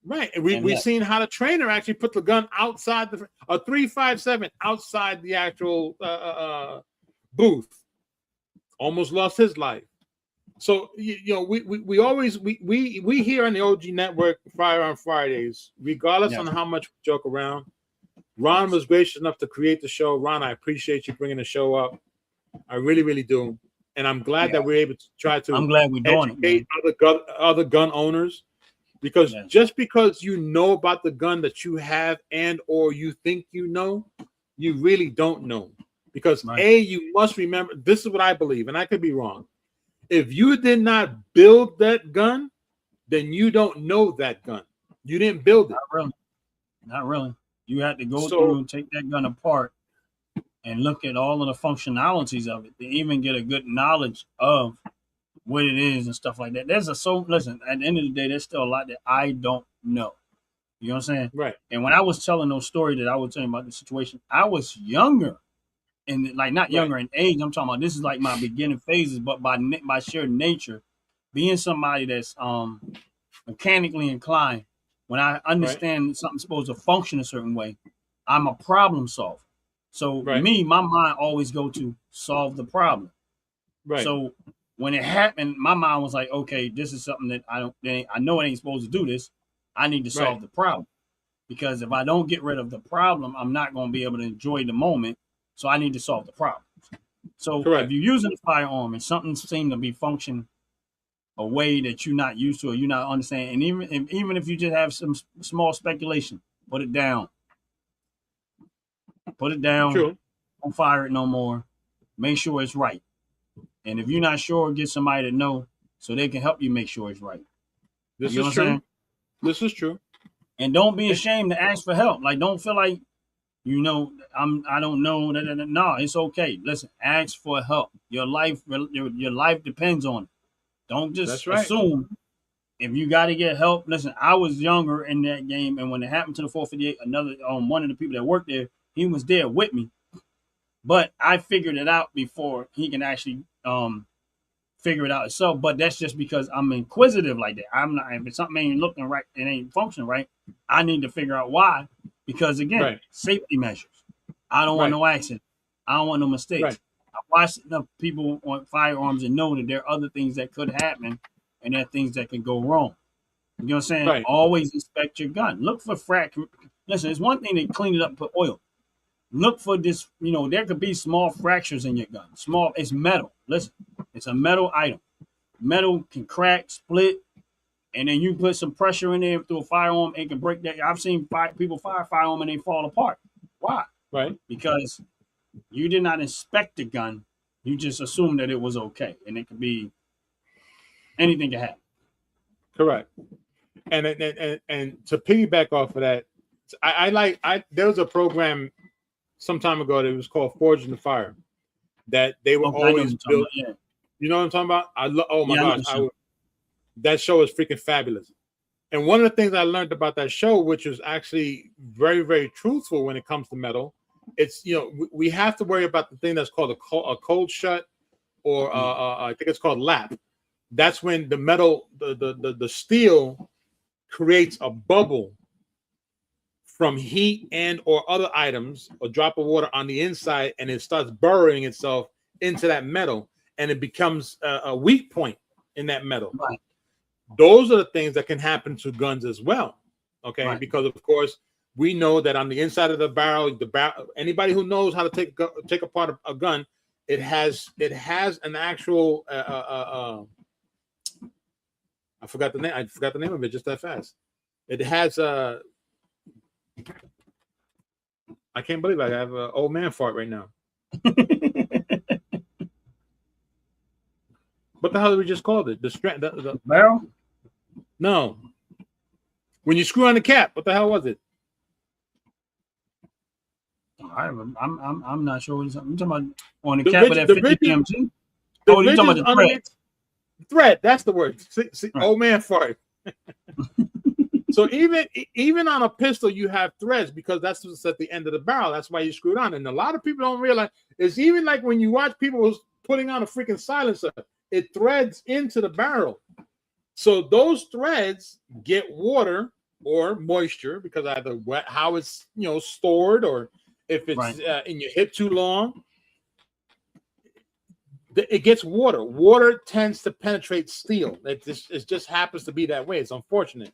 Right. And we've seen how the trainer actually put the gun outside a 357 outside the actual booth. Almost lost his life. So we always here on the OG Network, Firearm Fridays, regardless on how much we joke around. Ron was gracious enough to create the show. Ron, I appreciate you bringing the show up. I really, really do. And I'm glad that we're able to try to. I'm glad we're doing educate other gun owners, because just because you know about the gun that you have and or you think you know, you really don't know. Because you must remember, this is what I believe, and I could be wrong. If you did not build that gun, then you don't know that gun. You didn't build it. Not really. You had to go through and take that gun apart and look at all of the functionalities of it to even get a good knowledge of what it is and stuff like that. Listen, at the end of the day, there's still a lot that I don't know. You know what I'm saying? Right. And when I was telling those stories that I was telling about the situation, I was younger. And like not younger in age, I'm talking about this is like my beginning phases, but by sheer nature, being somebody that's mechanically inclined, when I understand something's supposed to function a certain way, I'm a problem solver. So my mind always go to solve the problem. Right. So when it happened, my mind was like, okay, this is something that I know it ain't supposed to do this. I need to solve Right. the problem. Because if I don't get rid of the problem, I'm not going to be able to enjoy the moment. So I need to solve the problem. So Correct. if you're using a firearm and something seems to be functioning a way that you're not used to or you're not understanding, and even if you just have some small speculation, put it down. Put it down. True. Don't fire it no more. Make sure it's right. And if you're not sure, get somebody to know so they can help you make sure it's right. This You know is what I'm true. saying? This is true. And don't be ashamed to ask for help. Like, don't feel like, I don't know. No, it's okay. Listen, ask for help. Your life depends on it. Don't just That's right. assume if you got to get help. Listen, I was younger in that game, and when it happened to the 458, another one of the people that worked there, he was there with me. But I figured it out before he can actually figure it out himself. But that's just because I'm inquisitive like that. I'm not. If something ain't looking right, it ain't functioning right, I need to figure out why. Because again, Right. safety measures. I don't want Right. no accident. I don't want no mistakes. Right. I watch enough people on firearms and know that there are other things that could happen and there are things that can go wrong. You know what I'm saying? Right. Always inspect your gun. Look for Listen, it's one thing to clean it up and put oil. Look for this, there could be small fractures in your gun. It's metal. Listen, it's a metal item. Metal can crack, split, and then you put some pressure in there through a firearm, it can break that. I've seen people fire firearm and they fall apart. Why? Right. Because you did not inspect the gun. You just assumed that it was okay. And it could be anything can happen. Correct. And to piggyback off of that, there was a program some time ago that was called Forged in the Fire that they were always built. Yeah. You know what I'm talking about? Oh my Yeah, gosh, that show is freaking fabulous. And one of the things I learned about that show, which was actually very, very truthful when it comes to metal, it's we have to worry about the thing that's called a cold shut, or I think it's called lap. That's when the metal, the steel, creates a bubble from heat and or other items, a drop of water on the inside, and it starts burrowing itself into that metal, and it becomes a weak point in that metal. Right. Those are the things that can happen to guns as well. Okay, Right. because of course we know that on the inside of the barrel, anybody who knows how to take apart a gun, it has an actual I forgot the name of it just that fast. It has I can't believe I have an old man fart right now. What the hell did we just call it? The barrel? No. When you screw on the cap, what the hell was it? I'm not sure what you're talking about. On the The cap of that 50 PMG? Oh, you're talking about the thread. Thread, that's the word. See, old man fart. So even on a pistol, you have threads because that's what's at the end of the barrel. That's why you screw it on. And a lot of people don't realize it's even like when you watch people putting on a freaking silencer, it threads into the barrel. So those threads get water or moisture because either how it's stored, or if it's in your hip too long, it gets water. Water tends to penetrate steel. It just happens to be that way. It's unfortunate.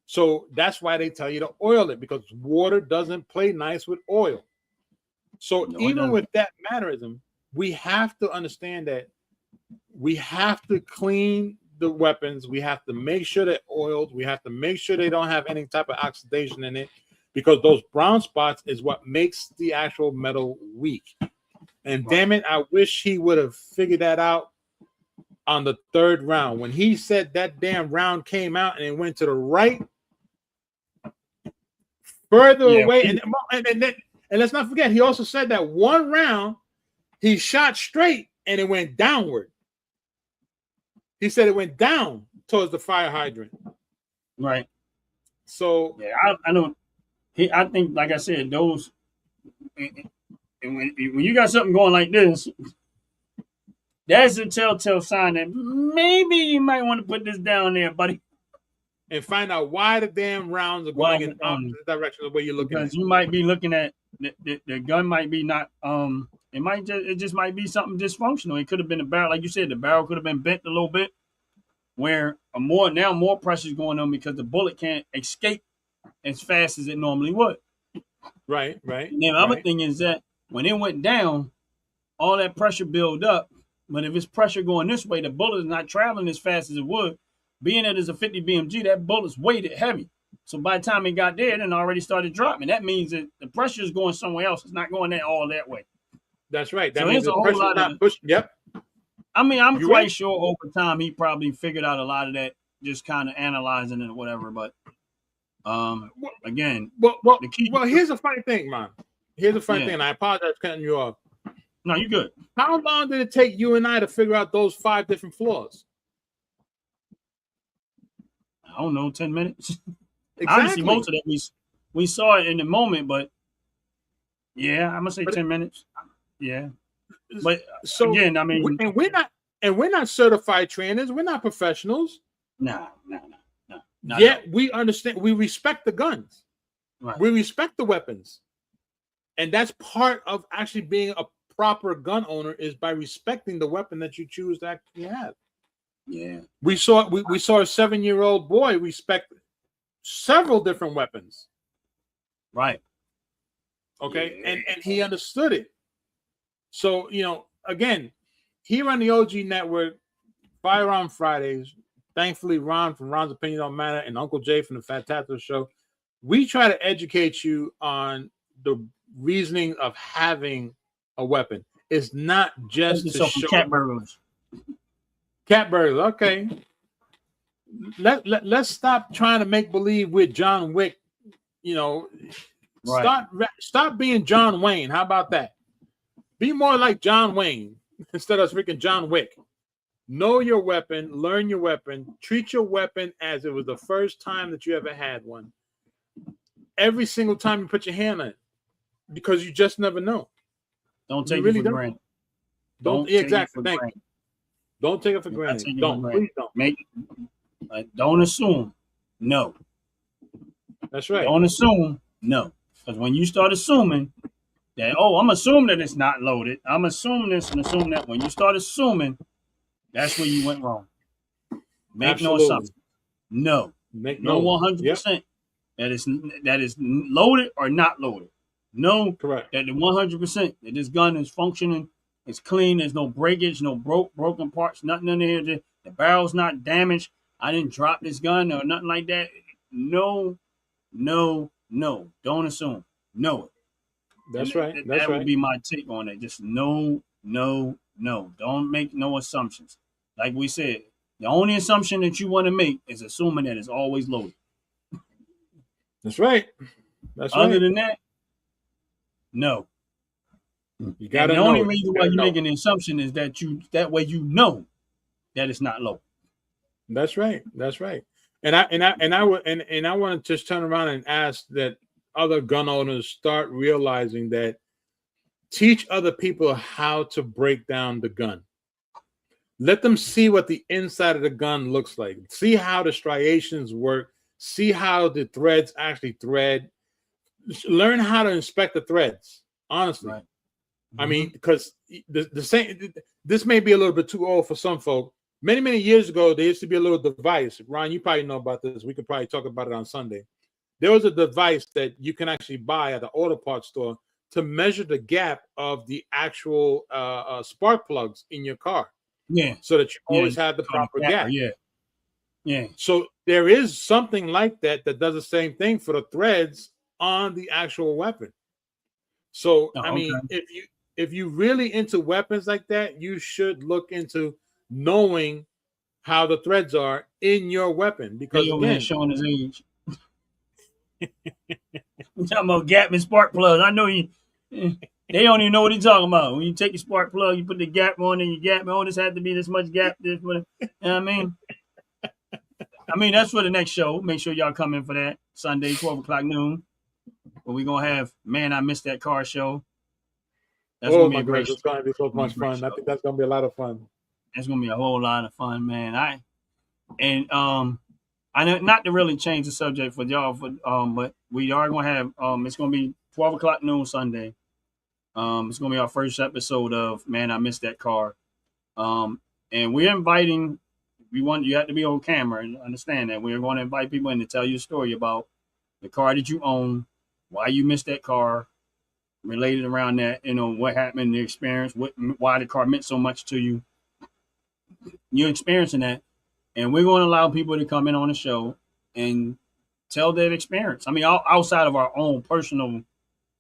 So that's why they tell you to oil it, because water doesn't play nice with oil. So even with that mannerism, we have to understand that we have to clean the weapons. We have to make sure they're oiled. We have to make sure they don't have any type of oxidation in it, because those brown spots is what makes the actual metal weak. And damn it, I wish he would have figured that out on the third round. When he said that damn round came out and it went to the right, further away, and let's not forget, he also said that one round he shot straight and it went downward. He said it went down towards the fire hydrant. Right. So yeah, I don't. I think, like I said, those. And when you got something going like this, that's a telltale sign that maybe you might want to put this down there, buddy, and find out why the damn rounds are going in the opposite direction of the way you're looking. Because you might be looking at the gun might be not It just might be something dysfunctional. It could have been a barrel, like you said, the barrel could have been bent a little bit, where more pressure is going on because the bullet can't escape as fast as it normally would. Right. And the other thing is that when it went down, all that pressure built up. But if it's pressure going this way, the bullet is not traveling as fast as it would. Being that it's a 50 BMG, that bullet's weighted heavy. So by the time it got there, it already started dropping. That means that the pressure is going somewhere else. It's not going all that way. That's right. That So means it's a the whole pressure's lot not of- pushing. Yep. I mean, I'm You're quite right. sure over time he probably figured out a lot of that, just kind of analyzing it or whatever. But again, Well, the key. here's a funny thing, man. Here's a funny Yeah. thing, and I apologize for cutting you off. No, you're good. How long did it take you and I to figure out those 5 different flaws? I don't know, 10 minutes. Exactly. Honestly, most of that we saw it in the moment, but yeah, I'm gonna say 10 minutes. Yeah, but So again, I mean, we're not certified trainers. We're not professionals. no. Yet we understand. We respect the guns. Right. We respect the weapons, and that's part of actually being a proper gun owner is by respecting the weapon that you choose to actually have. Yeah. We saw a 7-year-old boy respect several different weapons. Right. Okay. And he understood it. So, again, here on the OG Network, Firearm Fridays, thankfully Ron from Ron's Opinion Don't Matter and Uncle Jay from the Fantastic Show, we try to educate you on the reasoning of having a weapon. It's not just to show cat burglars. Cat burglars. Okay. Let's stop trying to make believe we're John Wick. Right. Stop being John Wayne. How about that? Be more like John Wayne instead of freaking John Wick. Know your weapon, learn your weapon, treat your weapon as it was the first time that you ever had one. Every single time you put your hand on it, because you just never know. Don't take You really it for don't. granted. Don't take it exactly. for Thank granted. you. Don't take it for Don't granted. take it for Don't. granted. Please don't. Don't assume. No. That's right. Don't assume. No. Because when you start assuming that, I'm assuming that it's not loaded. I'm assuming this and assume that. When you start assuming, that's where you went wrong. Make no Absolutely. assumption. No. Make No no 100% that is loaded or not loaded. No, correct. That the 100% that this gun is functioning, it's clean. There's no breakage, no broken parts, nothing in there. The barrel's not damaged. I didn't drop this gun or nothing like that. No. Don't assume. Know it. That's right. That's that right. would be my take on it. Just no. Don't make no assumptions. Like we said, the only assumption that you want to make is assuming that it's always loaded. That's right. That's Other right. than that, no. You got to the know. only it. reason You why gotta you're know. making an assumption is that way you know that it's not low. That's right. That's right. And I want to just turn around and ask that other gun owners start realizing that teach other people how to break down the gun. Let them see what the inside of the gun looks like. See how the striations work. See how the threads actually thread. Learn how to inspect the threads. Honestly, right. I mean, because the same. This may be a little bit too old for some folk. Many years ago, there used to be a little device. Ron, you probably know about this. We could probably talk about it on Sunday. There was a device that you can actually buy at the auto parts store to measure the gap of the actual spark plugs in your car. Yeah. So that you always have the proper gap. Yeah. So there is something like that does the same thing for the threads on the actual weapon. So I mean, if you really into weapons like that, you should look into knowing how the threads are in your weapon, because again, showing his age. We're talking about gap and spark plugs. I know you. They don't even know what he's talking about. When you take your spark plug, you put the gap on, and you gap on. This had to be this much gap. This, you know what I mean? That's for the next show. Make sure y'all come in for that Sunday, 12 o'clock noon. But we're gonna have I Missed That Car show. That's gonna be a great. It's gonna be so much fun. I think that's gonna be a lot of fun. It's gonna be a whole lot of fun, man. I know not to really change the subject for y'all, but we are gonna have it's gonna be 12 o'clock noon Sunday. It's gonna be our first episode of Man, I Missed That Car. And we're inviting. You have to be on camera and understand that we're going to invite people in to tell you a story about the car that you own, why you missed that car, related around that, what happened, the experience, why the car meant so much to you. You're experiencing that, and we're going to allow people to come in on the show and tell their experience. I mean, outside of our own personal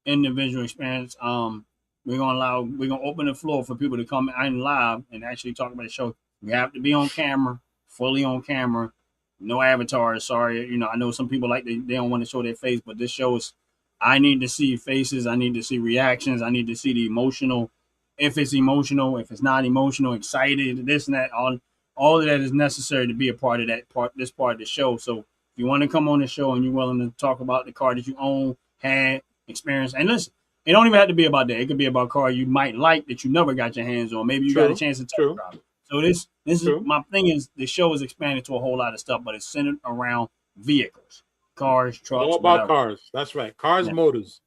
individual experience, we're gonna open the floor for people to come in live and actually talk about the show. We have to be on camera, fully on camera, no avatars. Sorry, I know some people they don't want to show their face, but this show is. I need to see faces. I need to see reactions. I need to see the emotional. If it's emotional, if it's not emotional, excited, this and that, all of that is necessary to be a part of this part of the show. So if you want to come on the show and you're willing to talk about the car that you own, had, experience, and listen, it don't even have to be about that. It could be about a car you might like that you never got your hands on. Maybe you got a chance to test drive it. So this is my thing is the show is expanded to a whole lot of stuff, but it's centered around vehicles, cars, trucks. All about whatever. cars. That's right. Cars and motors.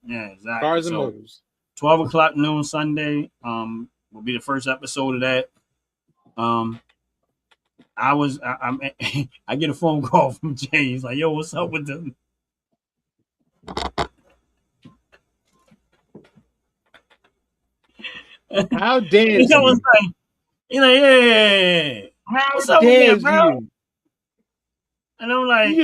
Yeah, exactly. Cars and motors. 12 o'clock noon Sunday will be the first episode of that. I get a phone call from Jay. He's like, "Yo, what's up with them?" How dare you? Yeah. How dare you? And I'm like,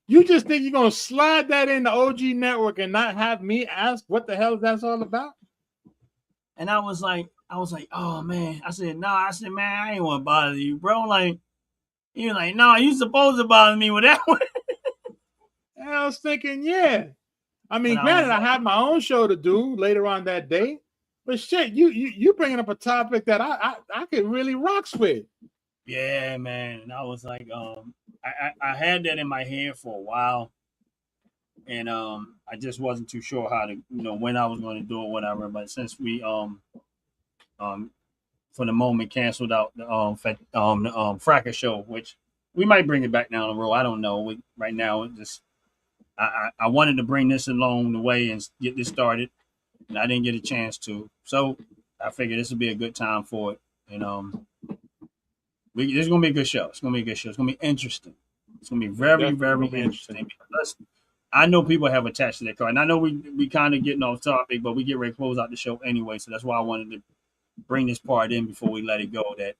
you just think you're gonna slide that in the OG network and not have me ask what the hell that's all about? And I was like, oh man. I said, man, I ain't want to bother you, bro. Like, you're like, no, you supposed to bother me with that one. And I was thinking, yeah. I mean, granted, I have my own show to do later on that day, but shit, you bringing up a topic that I could really rocks with. Yeah, man. And I was like, I had that in my head for a while, and I just wasn't too sure how to, when I was going to do it, whatever. But since we for the moment canceled out the Fracas show, which we might bring it back down the road. I don't know. Right now, it just I wanted to bring this along the way and get this started, and I didn't get a chance to. So I figured this would be a good time for it, and this is gonna be a good show. It's gonna be a good show. It's gonna be interesting. It's gonna be very, very interesting because I know people have attached to their car, and I know we kind of getting off topic, but we get ready to close out the show anyway. So that's why I wanted to bring this part in before we let it go. That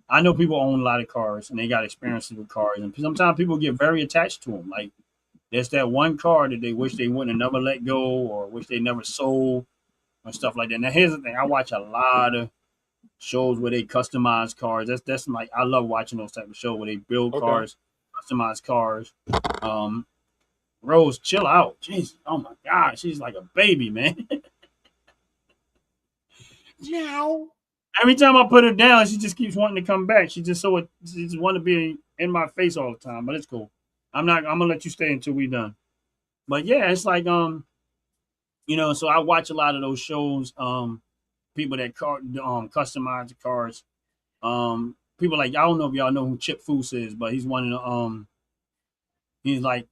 I know people own a lot of cars and they got experiences with cars, and sometimes people get very attached to them. Like there's that one car that they wish they wouldn't have never let go, or wish they never sold, or stuff like that. Now here's the thing: I watch a lot of shows where they customize cars. That's like I love watching those type of shows where they build cars, customize cars. Rose, chill out. Jeez, oh my God, she's like a baby, man. Meow. Every time I put her down, she just keeps wanting to come back. She just want to be in my face all the time, but it's cool. I'm gonna let you stay until we done. But yeah, it's like so I watch a lot of those shows. People that customize the cars. People like, I don't know if y'all know who Chip Foose is, but he's one of the he's like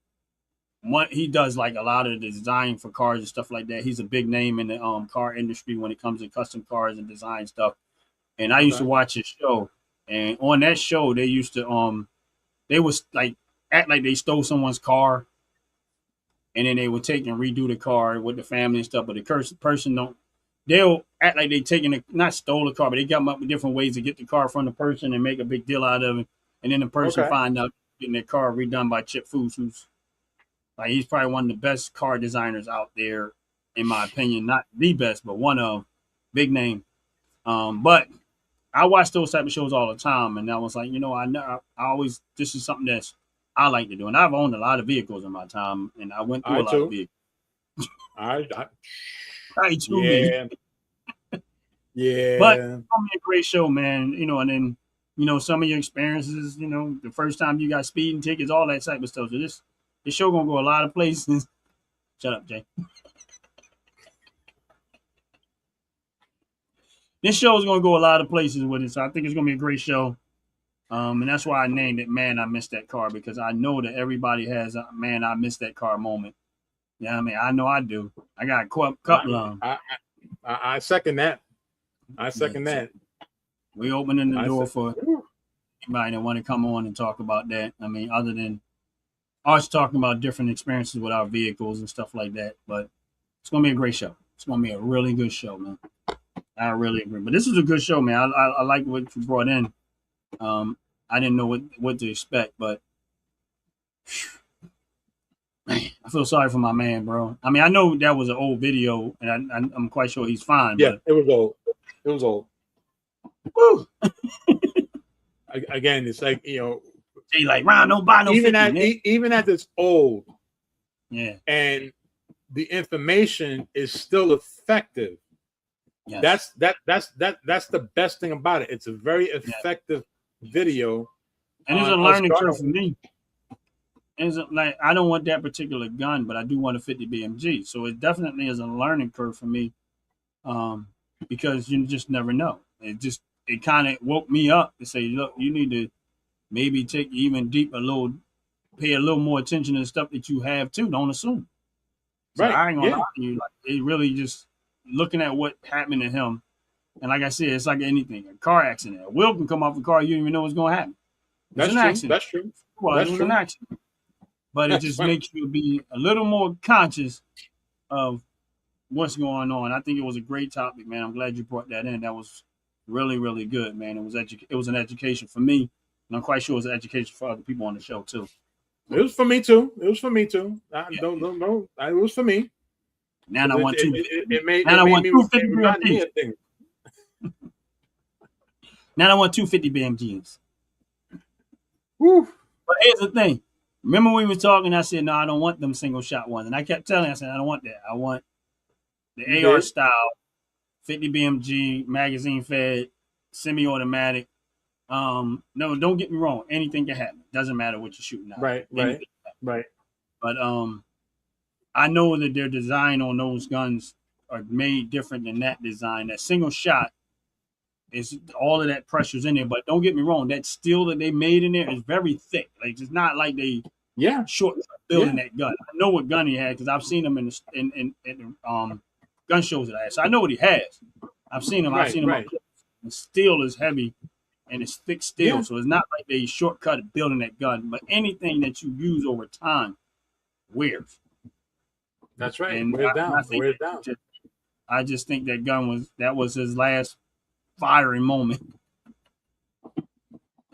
he does like a lot of the design for cars and stuff like that. He's a big name in the car industry when it comes to custom cars and design stuff. And I used to watch his show, and on that show they used to they was like act like they stole someone's car, and then they would take and redo the car with the family and stuff. But the person they'll act like they not stole the car, but they come up with different ways to get the car from the person and make a big deal out of it. And then the person find out getting their car redone by Chip Foose, who's like, he's probably one of the best car designers out there, in my opinion. Not the best, but one of big name. But I watch those type of shows all the time, and I was like, I always, this is something that's I like to do, and I've owned a lot of vehicles in my time, and I went through a lot of vehicles. I too, man. Yeah. But it's gonna be a great show, man. And then some of your experiences. The first time you got speeding tickets, all that type of stuff. So this show gonna go a lot of places. Shut up, Jay. This show is gonna go a lot of places with it, so I think it's gonna be a great show. And that's why I named it "Man, I Missed That Car," because I know that everybody has a "Man, I Missed That Car" moment. Yeah, I know I do. I got a couple of them. I second that. I second that. We opening the door for anybody that want to come on and talk about that. I mean, other than us talking about different experiences with our vehicles and stuff like that. But it's gonna be a great show. It's gonna be a really good show, man. I really agree. But this is a good show, man. I like what you brought in. I didn't know what to expect, but man, I feel sorry for my man, bro. I mean, I know that was an old video, and I'm quite sure he's fine. Yeah, but it was old. It was old. Woo. Again, it's like, you know, they like, Ron, don't buy no even 50, even at this old, yeah, and the information is still effective. Yes. That's the best thing about it. It's a very effective video, and it's a learning curve for me. It's like, I don't want that particular gun, but I do want a 50 BMG. So it definitely is a learning curve for me, because you just never know. It kind of woke me up to say, look, you need to maybe take even deeper, pay a little more attention to the stuff that you have too. Don't assume. So Right. I ain't gonna Yeah. lie to you. Like, it really just looking at what happened to him. And like I said, it's like anything, a car accident. A wheel can come off a car, you don't even know what's gonna happen. That's It's an true. accident. That's true. Well, That's it was true. an accident. But it That's just right. makes you be a little more conscious of what's going on. I think it was a great topic, man. I'm glad you brought that in. That was really, really good, man. It was an education for me, and I'm quite sure it was an education for other people on the show too. It was for me too. It was for me too. It was for me. Now I want two. It made Now I me want 250 remind me BMGs. of things. Now I want 250 BMGs. Woo. But here's the thing. Remember we were talking, I said, no, I don't want them single shot ones. And I kept telling, I said, I don't want that. I want the You AR did? style, 50 BMG, magazine fed, semi-automatic. No, don't get me wrong. Anything can happen. Doesn't matter what you're shooting at. Right, Anything. right. But I know that their design on those guns are made different than that design. That single shot is all of that pressure's in there. But don't get me wrong, that steel that they made in there is very thick. Like, it's not like they short building that gun. I know what gun he had because I've seen him in gun shows that I had. So I know what he has. I've seen him. I've seen him. Right. The steel is heavy and it's thick steel. Yeah. So it's not like they shortcut building that gun. But anything that you use over time wears. That's right. And Wear it down. I think Wear it down. I just think that gun was his last firing moment,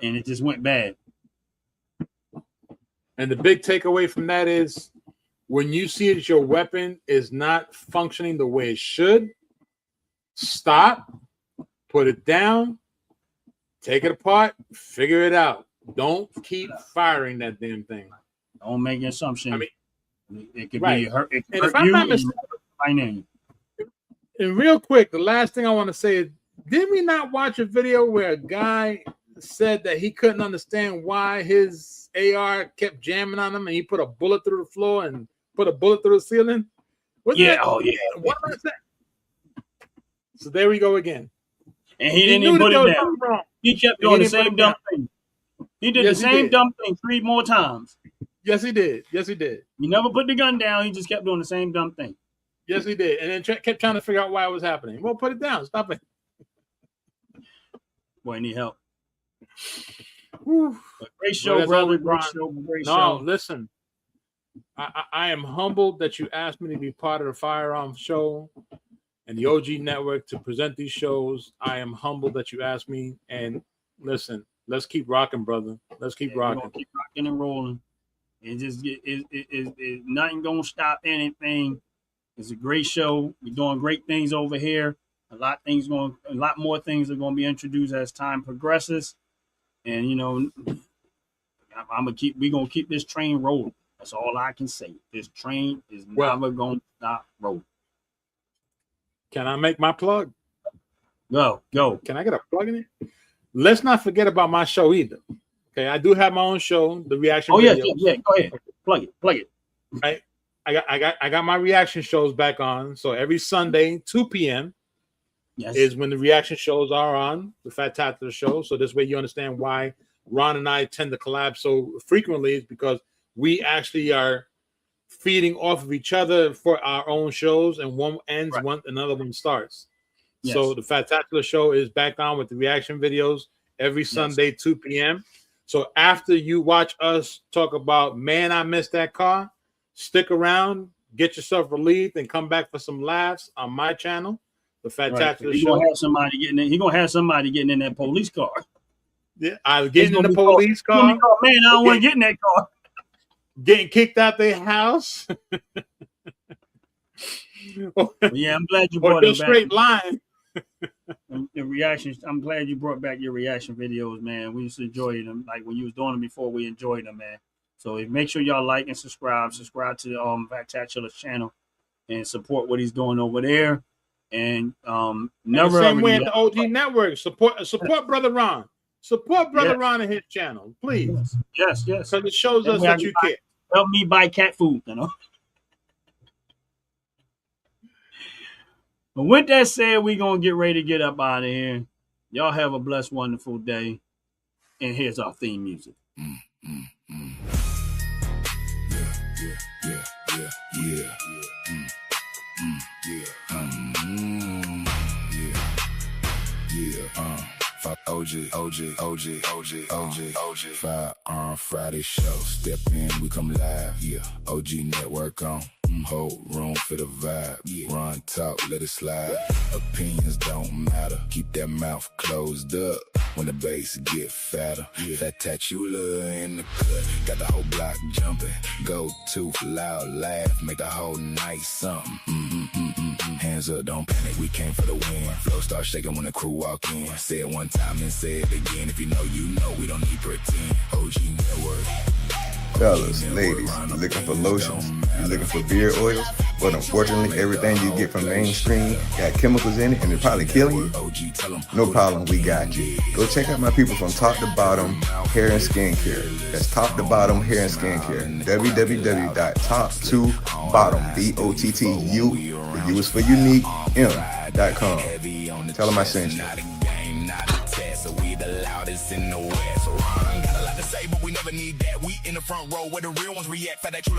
and it just went bad. And the big takeaway from that is when you see that your weapon is not functioning the way it should, stop, put it down, take it apart, figure it out. Don't keep firing that damn thing. Don't make an assumption. I mean, it could right. be hurt. It could And if hurt I'm you not and mistaken, my name. and real quick, the last thing I want to say is, did we not watch a video where a guy said that he couldn't understand why his AR kept jamming on him and he put a bullet through the floor and put a bullet through the ceiling? Wasn't Yeah, that- oh yeah. What am I saying? So there we go again. And he He didn't knew even that put there it was down. something wrong. He kept He doing the didn't put same it dumb down. thing. He did Yes, the he same did. dumb thing 3 more times. Yes, he did. Yes, he did. He never put the gun down. He just kept doing the same dumb thing. Yes, he did. And then kept trying to figure out why it was happening. Well, put it down. Stop it. Boy, I need help. Whew. But great Well, show, that's brother. all we Great brought. show. Great No, show. listen. I am humbled that you asked me to be part of the Firearm Show and the OG Network to present these shows. I am humbled that you asked me. And listen, let's keep rocking, brother. Let's keep We're rocking. gonna keep rocking and rolling. It just it nothing gonna stop anything. It's a great show. We're doing great things over here. A lot more things are gonna be introduced as time progresses. And you know, we're gonna keep this train rolling. That's all I can say. This train is never gonna stop rolling. Can I make my plug? Go. Can I get a plug in it? Let's not forget about my show either. Okay, I do have my own show, the reaction. Oh yeah. videos. Go ahead. Plug it. Right. I got my reaction shows back on. So every Sunday, 2 p.m. Yes. is when the reaction shows are on, the Fat-tacular show. So this way you understand why Ron and I tend to collab so frequently, is because we actually are feeding off of each other for our own shows, and one ends, another one starts. Yes. So the Fatacula Show is back on with the reaction videos every Sunday, 2 p.m. So after you watch us talk about, man, I missed that car, stick around, get yourself relieved, and come back for some laughs on my channel, the Fatacula He's Show. gonna have somebody getting in. He's gonna have somebody getting in that police car. Yeah, I was getting in the police car. Man, I don't want to get in that car. Getting kicked out their house. Yeah, I'm glad you or brought the it back. straight line. The reactions. I'm glad you brought back your reaction videos, man. We used to enjoy them. Like when you was doing them before, we enjoyed them, man. So make sure y'all like and subscribe. Subscribe to Fatacula's channel and support what he's doing over there. And never the same way at the OG Network. Support Brother Ron. Support Brother Ron and his channel, please. Yes. Because it shows us that you care. Help me buy cat food, you know. But with that said, we're going to get ready to get up out of here. Y'all have a blessed, wonderful day. And here's our theme music. Fuck OG. Firearm Friday show. Step in, we come live. Yeah, OG Network on. Whole room for the vibe. Yeah. Run, talk, let it slide. Opinions don't matter. Keep that mouth closed up when the bass get fatter. Yeah. Fatacula in the cut. Got the whole block jumping. Go to loud laugh. Make the whole night something. Hands up, don't panic. We came for the win. Flow start shaking when the crew walk in. Say it one time and say it again. If you know, you know. We don't need pretend. OG Network. Fellas, ladies, you looking for lotions, you looking for beard oils, but unfortunately everything you get from mainstream got chemicals in it and it's probably killing you? No problem, we got you. Go check out my people from Top to Bottom Hair and Skincare. That's Top to Bottom Hair and Skincare. www.top2bottom, BOTTU, the U is for unique, M.com. Tell them I sent you. But we never need that. We in the front row where the real ones react. Fatacula